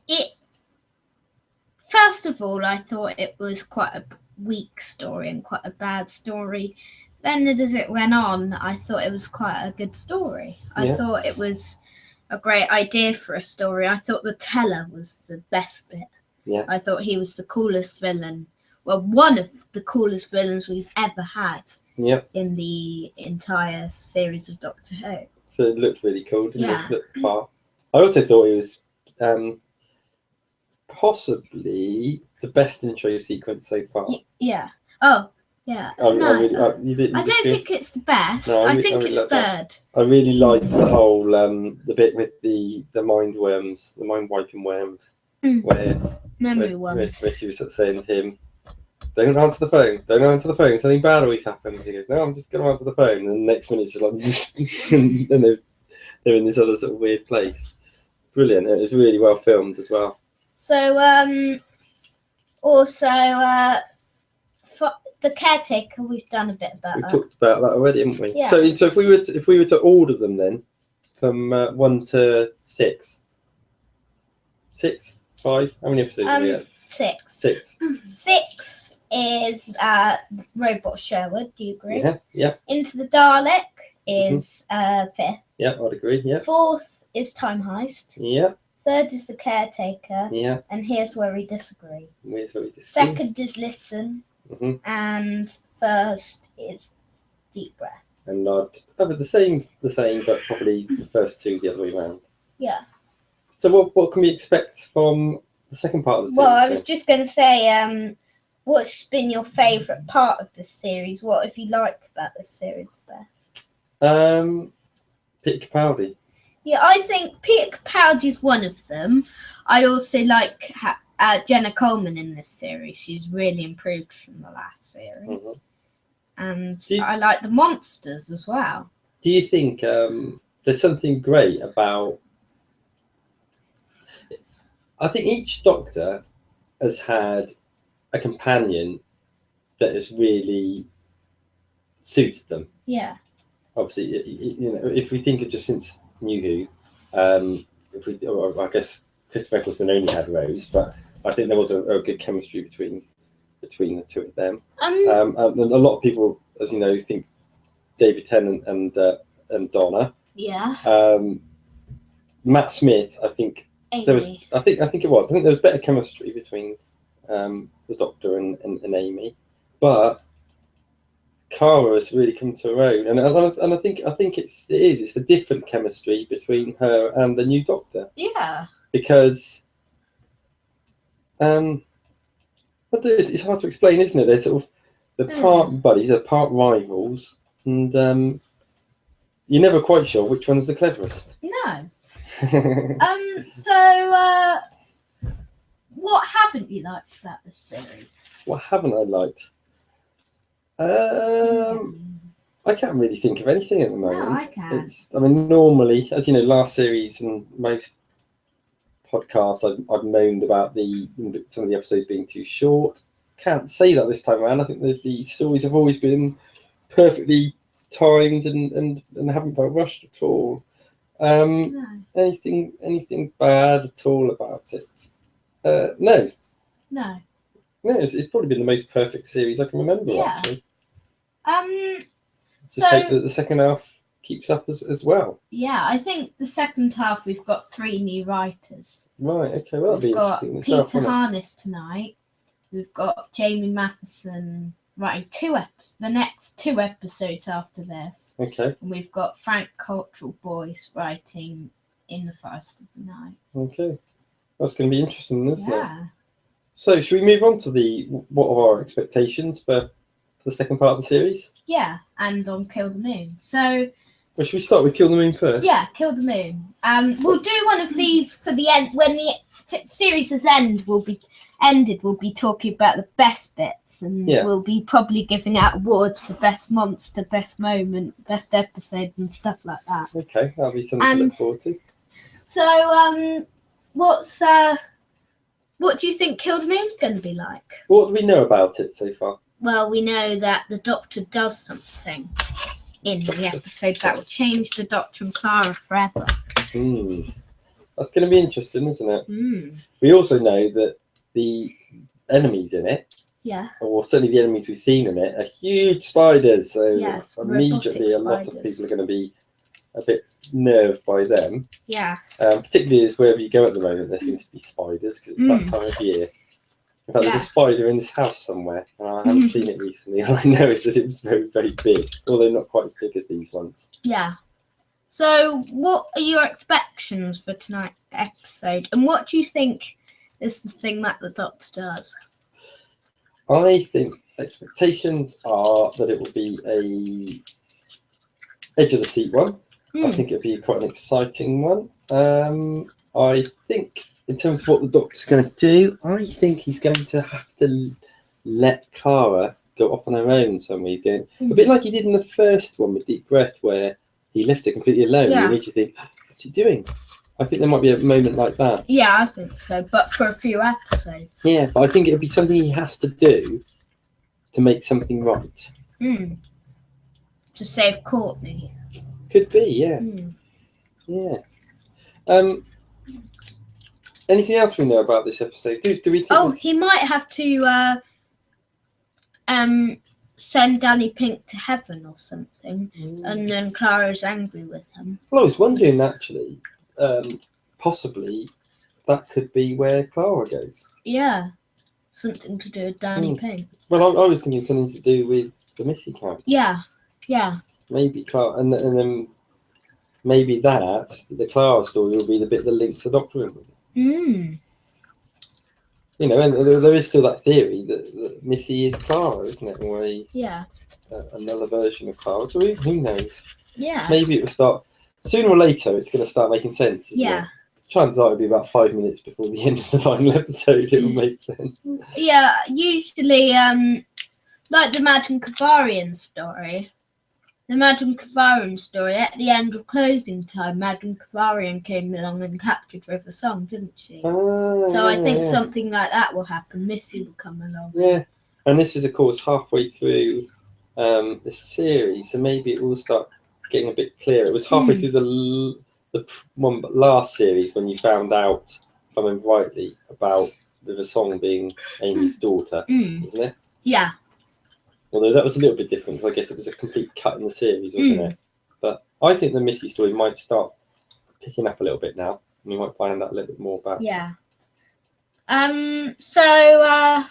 Speaker 2: it, first of all, I thought it was quite a weak story and quite a bad story. Then as it went on, I thought it was quite a good story. I thought it was a great idea for a story. I thought the teller was the best bit.
Speaker 1: Yeah.
Speaker 2: I thought he was the coolest villain. Well, one of the coolest villains we've ever had in the entire series of Doctor Who.
Speaker 1: So it looked really cool, didn't it? Looked far. I also thought it was possibly the best intro sequence so far.
Speaker 2: Yeah. Oh, yeah.
Speaker 1: You didn't
Speaker 2: I don't think it's the best.
Speaker 1: No,
Speaker 2: I think it's third.
Speaker 1: I really liked the whole the bit with the mind worms, the mind wiping worms, where
Speaker 2: worms.
Speaker 1: Where she was saying to him, "Don't answer the phone. Don't answer the phone. Something bad always happens." He goes, "No, I'm just going to answer the phone." And the next minute, it's just like, and they're in this other sort of weird place. Brilliant. It was really well filmed as well.
Speaker 2: So, also, for the caretaker, we've done a bit about.
Speaker 1: We talked about that already, haven't we?
Speaker 2: Yeah.
Speaker 1: So if we were to order them then, from 1 to 6, 6, 5. How many episodes have we had?
Speaker 2: 6.
Speaker 1: 6.
Speaker 2: 6 is Robot Sherwood. Do you agree?
Speaker 1: Yeah.
Speaker 2: Into the Dalek is 5th.
Speaker 1: Yeah, I'd agree. Yeah.
Speaker 2: 4th is Time Heist.
Speaker 1: Yeah.
Speaker 2: 3rd is the caretaker.
Speaker 1: Yeah.
Speaker 2: And here's where we disagree.
Speaker 1: 2nd
Speaker 2: is Listen. And 1st is Deep Breath.
Speaker 1: And I'd have it the same, but probably the first 2 the other way around.
Speaker 2: Yeah.
Speaker 1: So what can we expect from the second part of the series?
Speaker 2: Well, I was just going to say, what's been your favourite part of this series? What have you liked about this series the best?
Speaker 1: Peter Capaldi.
Speaker 2: Yeah, I think Peter Capaldi is one of them. I also like Jenna Coleman in this series. She's really improved from the last series. And I like the monsters as well.
Speaker 1: Do you think there's something great about... I think each Doctor has had a companion that has really suited them.
Speaker 2: Yeah.
Speaker 1: Obviously, if we think of just since New Who, I guess Christopher Eccleston only had Rose, but I think there was a good chemistry between the 2 of them. And a lot of people, as you know, think David Tennant and Donna.
Speaker 2: Yeah.
Speaker 1: Matt Smith, I think
Speaker 2: Amy.
Speaker 1: there was. I think it was. I think there was better chemistry between the Doctor and Amy, but Cara has really come to her own, and I think it's the different chemistry between her and the new Doctor.
Speaker 2: Yeah.
Speaker 1: Because it's hard to explain, isn't it? They're sort of They're part buddies, they're part rivals, and you're never quite sure which one's the cleverest.
Speaker 2: No. So, what haven't you liked about this series?
Speaker 1: What haven't I liked? I can't really think of anything at the moment.
Speaker 2: No, I can.
Speaker 1: Normally, as you know, last series and most podcasts, I've moaned about some of the episodes being too short. Can't say that this time around. I think the stories have always been perfectly timed and haven't felt rushed at all.
Speaker 2: No.
Speaker 1: Anything bad at all about it? No.
Speaker 2: No.
Speaker 1: No, it's probably been the most perfect series I can remember, actually. Just hope that the second half keeps up as well.
Speaker 2: Yeah, I think the second half we've got 3 new writers.
Speaker 1: Right, okay, well, that'll be interesting.
Speaker 2: We've got Peter Harness tonight. We've got Jamie Matheson writing the next 2 episodes after this.
Speaker 1: Okay.
Speaker 2: And we've got Frank Cultural Boyce writing In the Forest of the Night.
Speaker 1: Okay. That's going to be interesting, isn't it?
Speaker 2: Yeah.
Speaker 1: So, should we move on to what are our expectations for the second part of the series?
Speaker 2: Yeah, and on Kill the Moon. So,
Speaker 1: well, should we start with Kill the Moon first?
Speaker 2: Yeah, Kill the Moon. We'll do one of these for the end. When the series' ended, we'll be talking about the best bits, and we'll be probably giving out awards for best monster, best moment, best episode, and stuff like that.
Speaker 1: Okay, that'll be something to look forward to.
Speaker 2: So, what do you think Kill the Moon's going to be like?
Speaker 1: What do we know about it so far?
Speaker 2: Well, we know that the Doctor does something in the episode that will change the Doctor and Clara forever.
Speaker 1: That's going to be interesting, isn't it? We also know that the enemies in it, or certainly the enemies we've seen in it, are huge spiders. So immediately a lot of people are going to be a bit nerved by them.
Speaker 2: Yes.
Speaker 1: Particularly as wherever you go at the moment, there seems to be spiders because it's that time of year. In fact, there's a spider in this house somewhere, and I haven't seen it recently. All I know is that it was very, very big, although not quite as big as these ones.
Speaker 2: Yeah. So, what are your expectations for tonight's episode, and what do you think is the thing that the Doctor does?
Speaker 1: I think expectations are that it will be a edge of the seat one. I think it'll be quite an exciting one. I think in terms of what the Doctor's going to do, I think he's going to have to let Clara go off on her own somewhere. He's going a bit like he did in the first one with Deep Breath, where he left her completely alone.
Speaker 2: Yeah.
Speaker 1: It made you think, what's he doing? I think there might be a moment like that.
Speaker 2: Yeah, I think so, but for a few episodes.
Speaker 1: Yeah, but I think it'll be something he has to do to make something right.
Speaker 2: To save Courtney.
Speaker 1: Could be, yeah. Yeah. Anything else we know about this episode? Do we think
Speaker 2: he might have to send Danny Pink to heaven or something, and then Clara's angry with him.
Speaker 1: Well, I was wondering actually, possibly that could be where Clara goes.
Speaker 2: Yeah, something to do with Danny Pink.
Speaker 1: Well, I was thinking something to do with the Missy camp.
Speaker 2: Yeah.
Speaker 1: Maybe Clara, and then maybe the Clara story will be the bit that links the Doctor in with it. You know, and there is still that theory that Missy is Clara, isn't it? Or another version of Clara. So who knows?
Speaker 2: Yeah.
Speaker 1: Maybe it will start sooner or later. It's going to start making sense. It? Chances are it'll be about 5 minutes before the end of the final episode. It will make sense.
Speaker 2: Yeah. Usually, like the Madame Kavarian story. The Madame Kavarian story, at the end of closing time, Madame Kavarian came along and captured River Song, didn't she? So I think something like that will happen. Missy will come along. Yeah,
Speaker 1: and this is, of course, halfway through the series, so maybe it will start getting a bit clearer. It was halfway through the one last series when you found out, if I remember rightly, about River Song being Amy's daughter, isn't it?
Speaker 2: Yeah.
Speaker 1: Although that was a little bit different, because I guess it was a complete cut in the series, wasn't it? But I think the Missy story might start picking up a little bit now. And we might find out a little bit more about it.
Speaker 2: Yeah. So,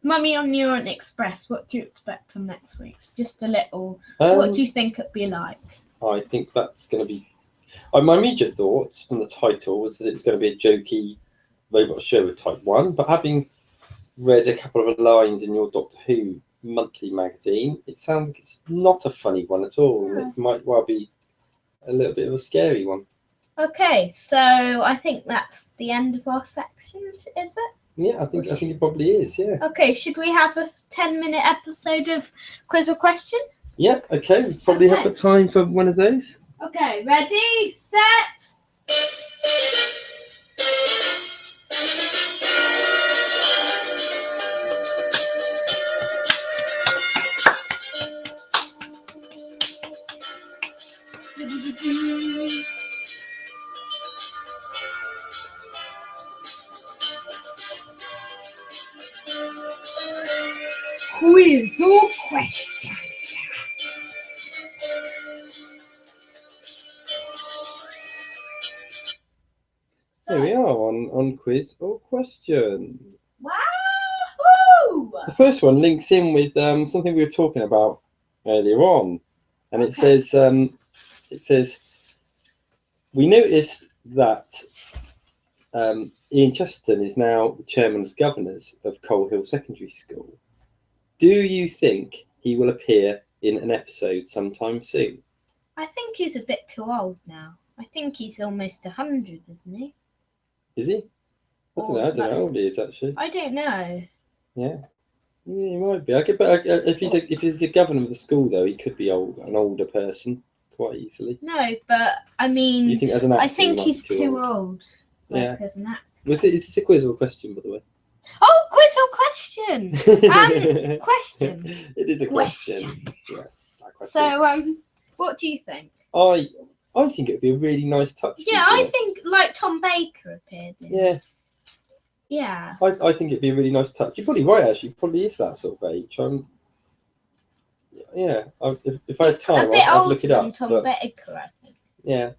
Speaker 2: Mummy on the Orient Express, what do you expect on next week's? Just a little. What do you think it'd be like?
Speaker 1: I think that's going to be... my immediate thoughts from the title was that it was going to be a jokey robot show with Type 1, but having read a couple of lines in your Doctor Who monthly magazine. It sounds like it's not a funny one at all. Yeah. It might well be a little bit of a scary one.
Speaker 2: Okay, so I think that's the end of our section, is it?
Speaker 1: Yeah, I think it probably is, yeah.
Speaker 2: Okay, should we have a 10-minute episode of quiz or question?
Speaker 1: Yeah, okay. We probably have the time for one of those.
Speaker 2: Okay, ready, set. Quiz or question?
Speaker 1: There we are on quiz or question.
Speaker 2: Wow!
Speaker 1: The first one links in with something we were talking about earlier on, and it says we noticed that Ian Chesterton is now the chairman of governors of Coal Hill Secondary School. Do you think he will appear in an episode sometime soon?
Speaker 2: I think he's a bit too old now. I think he's almost 100, isn't he?
Speaker 1: Is he? I don't know how old he is actually.
Speaker 2: I don't know.
Speaker 1: Yeah, he might be. If he's a governor of the school though, he could be an older person quite easily.
Speaker 2: No, but I mean,
Speaker 1: you think as an actor,
Speaker 2: I think he's too old.
Speaker 1: Yeah. As an actor. Is this a quiz or question, by the way?
Speaker 2: Oh, quiz or question? Question.
Speaker 1: It is a question. Yes.
Speaker 2: So, what do you think?
Speaker 1: I think it would be a really nice touch.
Speaker 2: Yeah, I think like Tom Baker appeared in.
Speaker 1: Yeah.
Speaker 2: Yeah.
Speaker 1: I think it'd be a really nice touch. You're probably right, actually. He probably is that sort of age. If I had time, I'd look it up.
Speaker 2: A bit older than Tom Baker, I think.
Speaker 1: Yeah.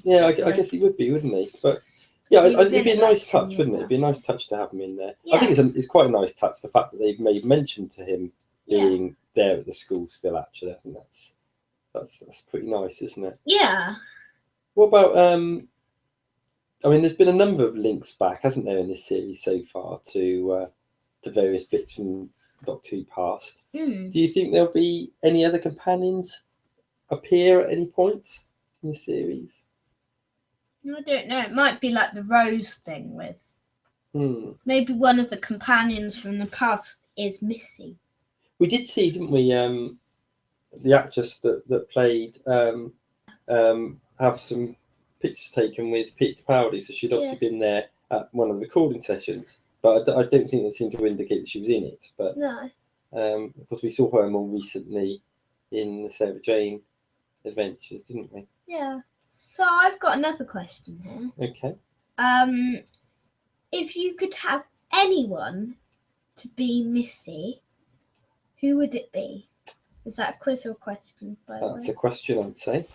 Speaker 1: Yeah, I guess he would be, wouldn't he? But yeah, it'd be a nice touch, wouldn't it? It'd be a nice touch to have him in there. Yeah. I think it's quite a nice touch, the fact that they've made mention to him being there at the school still, actually. I think that's pretty nice, isn't it?
Speaker 2: Yeah.
Speaker 1: What about I mean, there's been a number of links back, hasn't there, in this series so far to various bits from Doctor Who past.
Speaker 2: Mm.
Speaker 1: Do you think there'll be any other companions appear at any point in the series?
Speaker 2: I don't know. It might be like the Rose thing with maybe one of the companions from the past is Missy.
Speaker 1: We did see, didn't we, the actress that played have some pictures taken with Peter Capaldi, so she'd obviously been there at one of the recording sessions, but I don't think it seemed to indicate that she was in it. But
Speaker 2: no,
Speaker 1: because we saw her more recently in the Sarah Jane Adventures, didn't we?
Speaker 2: Yeah. So I've got another question here.
Speaker 1: Okay.
Speaker 2: If you could have anyone to be Missy, who would it be? Is that a quiz or a question?
Speaker 1: That's a question, I'd say.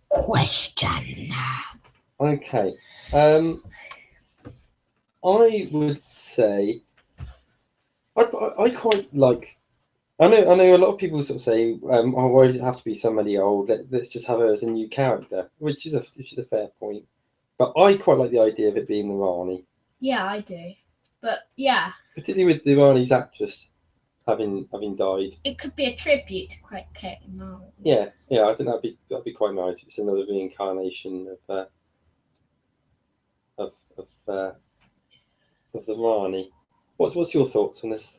Speaker 2: Question.
Speaker 1: Okay. I would say I quite like. I know a lot of people sort of say, why does it have to be somebody old? Let's just have her as a new character, which is a fair point. But I quite like the idea of it being the Rani.
Speaker 2: Yeah, I do. But yeah.
Speaker 1: Particularly with the Rani's actress having died.
Speaker 2: It could be a tribute to Kate and Marvel.
Speaker 1: Yeah, I think that'd be quite nice. It's another reincarnation of the Rani. What's your thoughts on this?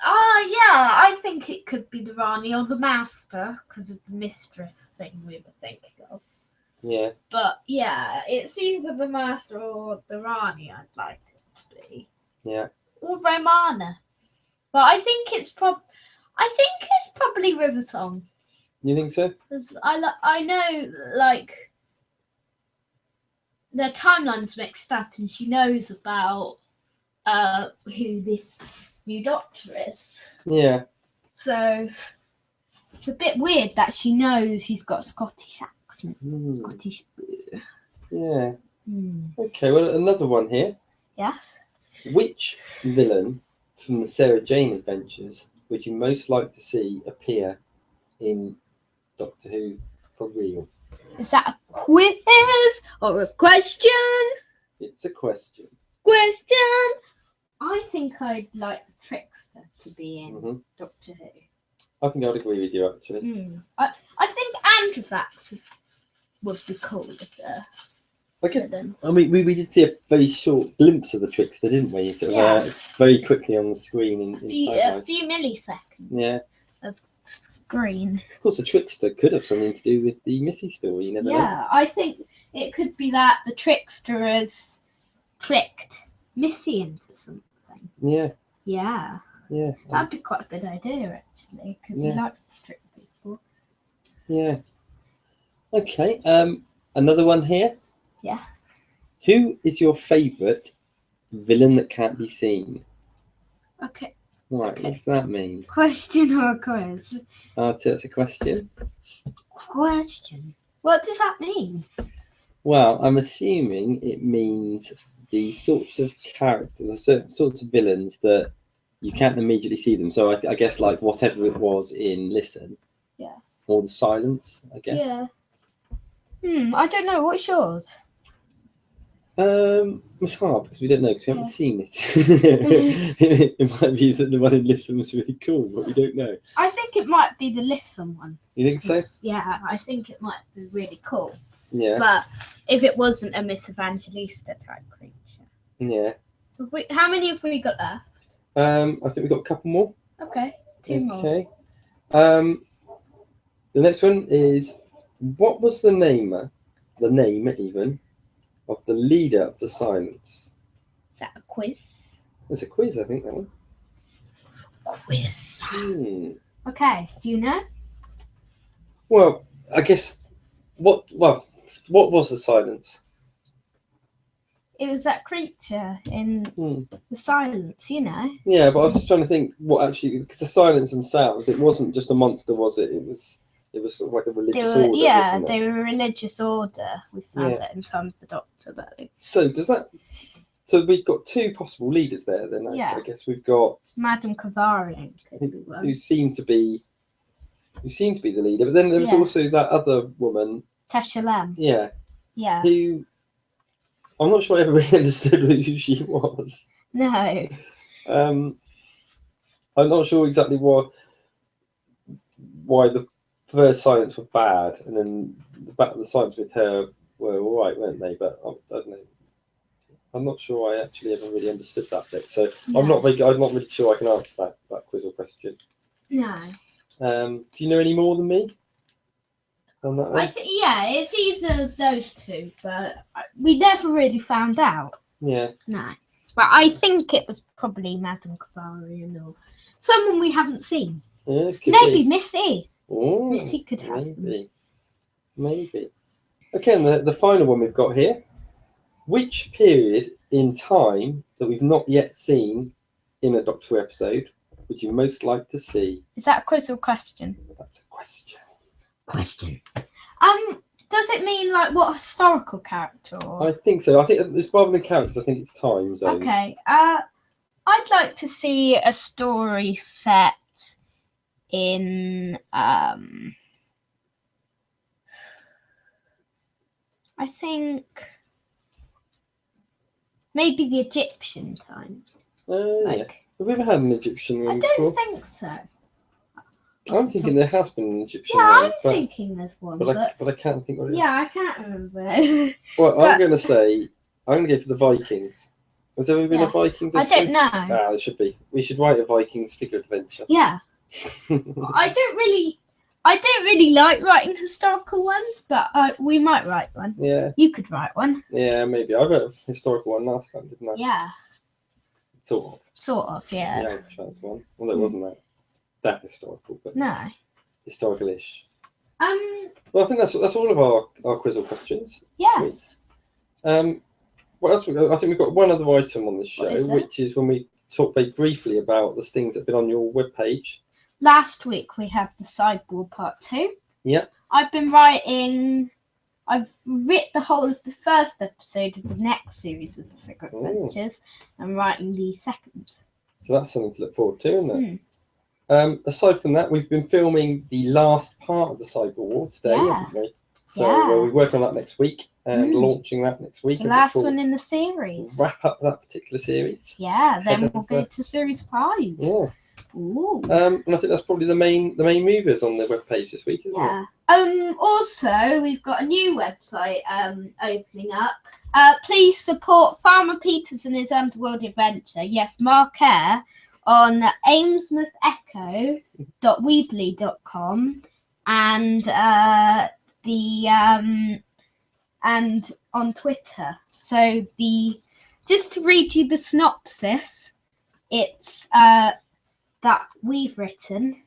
Speaker 2: Yeah, I think it could be the Rani or the Master because of the mistress thing we were thinking of.
Speaker 1: Yeah.
Speaker 2: But yeah, it's either the Master or the Rani I'd like it to be.
Speaker 1: Yeah.
Speaker 2: Or Romana. But I think it's probably River Song.
Speaker 1: You think so?
Speaker 2: Because I know like their timeline's mixed up, and she knows about who this new Doctor is.
Speaker 1: Yeah.
Speaker 2: So it's a bit weird that she knows he's got a Scottish accent. Scottish.
Speaker 1: Yeah. Okay. Well, another one here.
Speaker 2: Yes.
Speaker 1: Which villain from the Sarah Jane Adventures would you most like to see appear in Doctor Who for real?
Speaker 2: Is that a quiz or a question?
Speaker 1: It's a question.
Speaker 2: Question. I think I'd like Trickster to be in Doctor Who.
Speaker 1: I think I'd agree with you, actually.
Speaker 2: I think Androvax would be cool as a
Speaker 1: I guess, I mean, we did see a very short glimpse of the Trickster, didn't we? Sort of, very quickly on the screen.
Speaker 2: A few milliseconds of screen.
Speaker 1: Of course, the Trickster could have something to do with the Missy story. You never know.
Speaker 2: Yeah, I think it could be that the Trickster has tricked Missy into something.
Speaker 1: Yeah.
Speaker 2: Yeah.
Speaker 1: Yeah.
Speaker 2: That'd be quite a good idea, actually, because he likes to trick people.
Speaker 1: Yeah. Okay. Another one here.
Speaker 2: Yeah.
Speaker 1: Who is your favourite villain that can't be seen?
Speaker 2: Okay.
Speaker 1: Right.
Speaker 2: Okay.
Speaker 1: What does that mean?
Speaker 2: Question or a quiz?
Speaker 1: That's a question.
Speaker 2: Question. What does that mean?
Speaker 1: Well, I'm assuming it means the sorts of characters, the sorts of villains that you can't immediately see them. So I guess like whatever it was in Listen.
Speaker 2: Yeah.
Speaker 1: Or the Silence, I guess.
Speaker 2: Yeah. I don't know. What's yours?
Speaker 1: It's hard because we don't know because we haven't seen it. It might be that the one in Listen was really cool, but we don't know.
Speaker 2: I think it might be the Listen one.
Speaker 1: You think so?
Speaker 2: Yeah, I think it might be really cool.
Speaker 1: Yeah.
Speaker 2: But if it wasn't a Miss Evangelista type creature.
Speaker 1: Yeah.
Speaker 2: How many have we got left?
Speaker 1: I think we've got a couple more.
Speaker 2: Okay, two more.
Speaker 1: Okay. The next one is, what was the name even, of the leader of the Silence?
Speaker 2: Is that a quiz?
Speaker 1: It's a quiz, I think, that one.
Speaker 2: Quiz. Okay, do you know?
Speaker 1: Well, I guess, what was the Silence?
Speaker 2: It was that creature in the Silence, you know.
Speaker 1: Yeah, but I was just trying to think what actually, because the Silence themselves, it wasn't just a monster, was it? It was sort of like a religious order.
Speaker 2: Yeah, they were a religious order. We found that in Time of the Doctor, though.
Speaker 1: So we've got two possible leaders there. Then I guess we've got
Speaker 2: Madame Kovarian,
Speaker 1: who seemed to be the leader, but then there was also that other woman,
Speaker 2: Tasha Lamb.
Speaker 1: Yeah.
Speaker 2: Yeah.
Speaker 1: Who I'm not sure I ever really understood who she was.
Speaker 2: No.
Speaker 1: I'm not sure exactly why the first Silence were bad, and then the Silence with her were all right, weren't they? But I don't know. I'm not sure I actually ever really understood that bit. So I'm not really sure I can answer that quiz or question.
Speaker 2: No.
Speaker 1: Do you know any more than me on that one?
Speaker 2: It's either those two, but we never really found out.
Speaker 1: Yeah.
Speaker 2: No. But I think it was probably Madame Kovarian or someone we haven't seen.
Speaker 1: Yeah,
Speaker 2: maybe Missy.
Speaker 1: Oh,
Speaker 2: Missy could have
Speaker 1: Maybe. Okay, and the final one we've got here. Which period in time that we've not yet seen in a Doctor Who episode would you most like to see?
Speaker 2: Is that a quiz or question?
Speaker 1: That's a question.
Speaker 2: Question. Does it mean like what historical character? Or...
Speaker 1: I think so. I think it's rather than characters. I think it's time zones.
Speaker 2: Okay. I'd like to see a story set in I think maybe the Egyptian times.
Speaker 1: Yeah. Have we ever had an Egyptian one before?
Speaker 2: I don't think so.
Speaker 1: I'm thinking there has been an Egyptian one.
Speaker 2: Yeah, I'm thinking there's one.
Speaker 1: But I can't think what it is.
Speaker 2: Yeah, I can't remember.
Speaker 1: Well, I'm going to go for the Vikings. Has there ever been a Vikings episode?
Speaker 2: I don't know.
Speaker 1: There should be. We should write a Vikings figure adventure.
Speaker 2: Yeah. I don't really like writing historical ones, but we might write one.
Speaker 1: Yeah.
Speaker 2: You could write one.
Speaker 1: Yeah, maybe. I wrote a historical one last time, didn't I?
Speaker 2: Yeah.
Speaker 1: Sort of,
Speaker 2: yeah.
Speaker 1: Yeah, Charles one. Well, it wasn't that historical, but
Speaker 2: no.
Speaker 1: Historical-ish.
Speaker 2: Well,
Speaker 1: I think that's all of our quiz or questions.
Speaker 2: Yes.
Speaker 1: What else? I think we've got one other item on this show, which is when we talk very briefly about the things that have been on your webpage.
Speaker 2: Last week we had the Sideboard Part 2.
Speaker 1: Yeah.
Speaker 2: I've written the whole of the first episode of the next series of the Figure Adventures and writing the second.
Speaker 1: So that's something to look forward to, isn't it? Aside from that, we've been filming the last part of the Cyber War today, haven't we? So we'll be working on that next week and launching that next week.
Speaker 2: The last one in the series.
Speaker 1: Wrap up that particular series.
Speaker 2: Yeah, then we'll go to series 5.
Speaker 1: Yeah.
Speaker 2: Ooh.
Speaker 1: And I think that's probably the main movers on the webpage this week, isn't it?
Speaker 2: Also, we've got a new website opening up. Please support Farmer Peters and his Underworld Adventure. Yes, Mark Eyre on amesmouthecho.weebly.com and and on Twitter. So just to read you the synopsis, it's that we've written.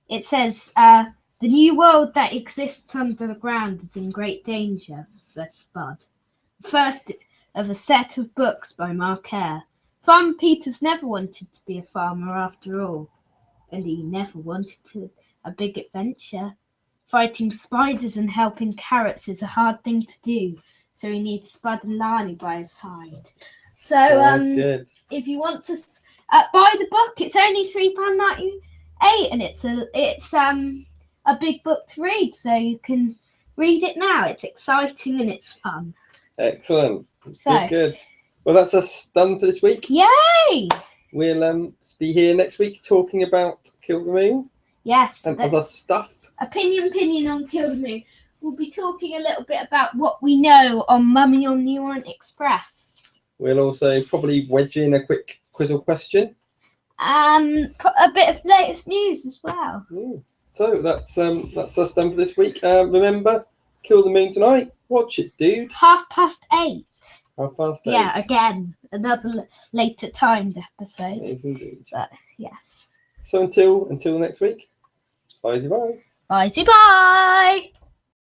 Speaker 2: It says, the new world that exists under the ground is in great danger, says Spud. First of a set of books by Mark Eyre. Farmer Peters never wanted to be a farmer after all, and he never wanted a big adventure. Fighting spiders and helping carrots is a hard thing to do, so he needs Spud and Lani by his side. So, if you want to buy the book, it's only £3.98, and it's a big book to read, so you can read it now. It's exciting and it's fun.
Speaker 1: Excellent. Good. Well, that's us done for this week.
Speaker 2: Yay!
Speaker 1: We'll be here next week talking about Kill the Moon.
Speaker 2: Yes.
Speaker 1: And other stuff.
Speaker 2: Opinion on Kill the Moon. We'll be talking a little bit about what we know on Mummy on the Orient Express. We'll also probably wedge in a quick quiz or question. A bit of latest news as well. So that's us done for this week. Remember, Kill the Moon tonight. Watch it, dude. 8:30. 8:30. Yeah, again, another later timed episode. Yes, indeed. But yes. So until next week. Bye. Bye. Bye.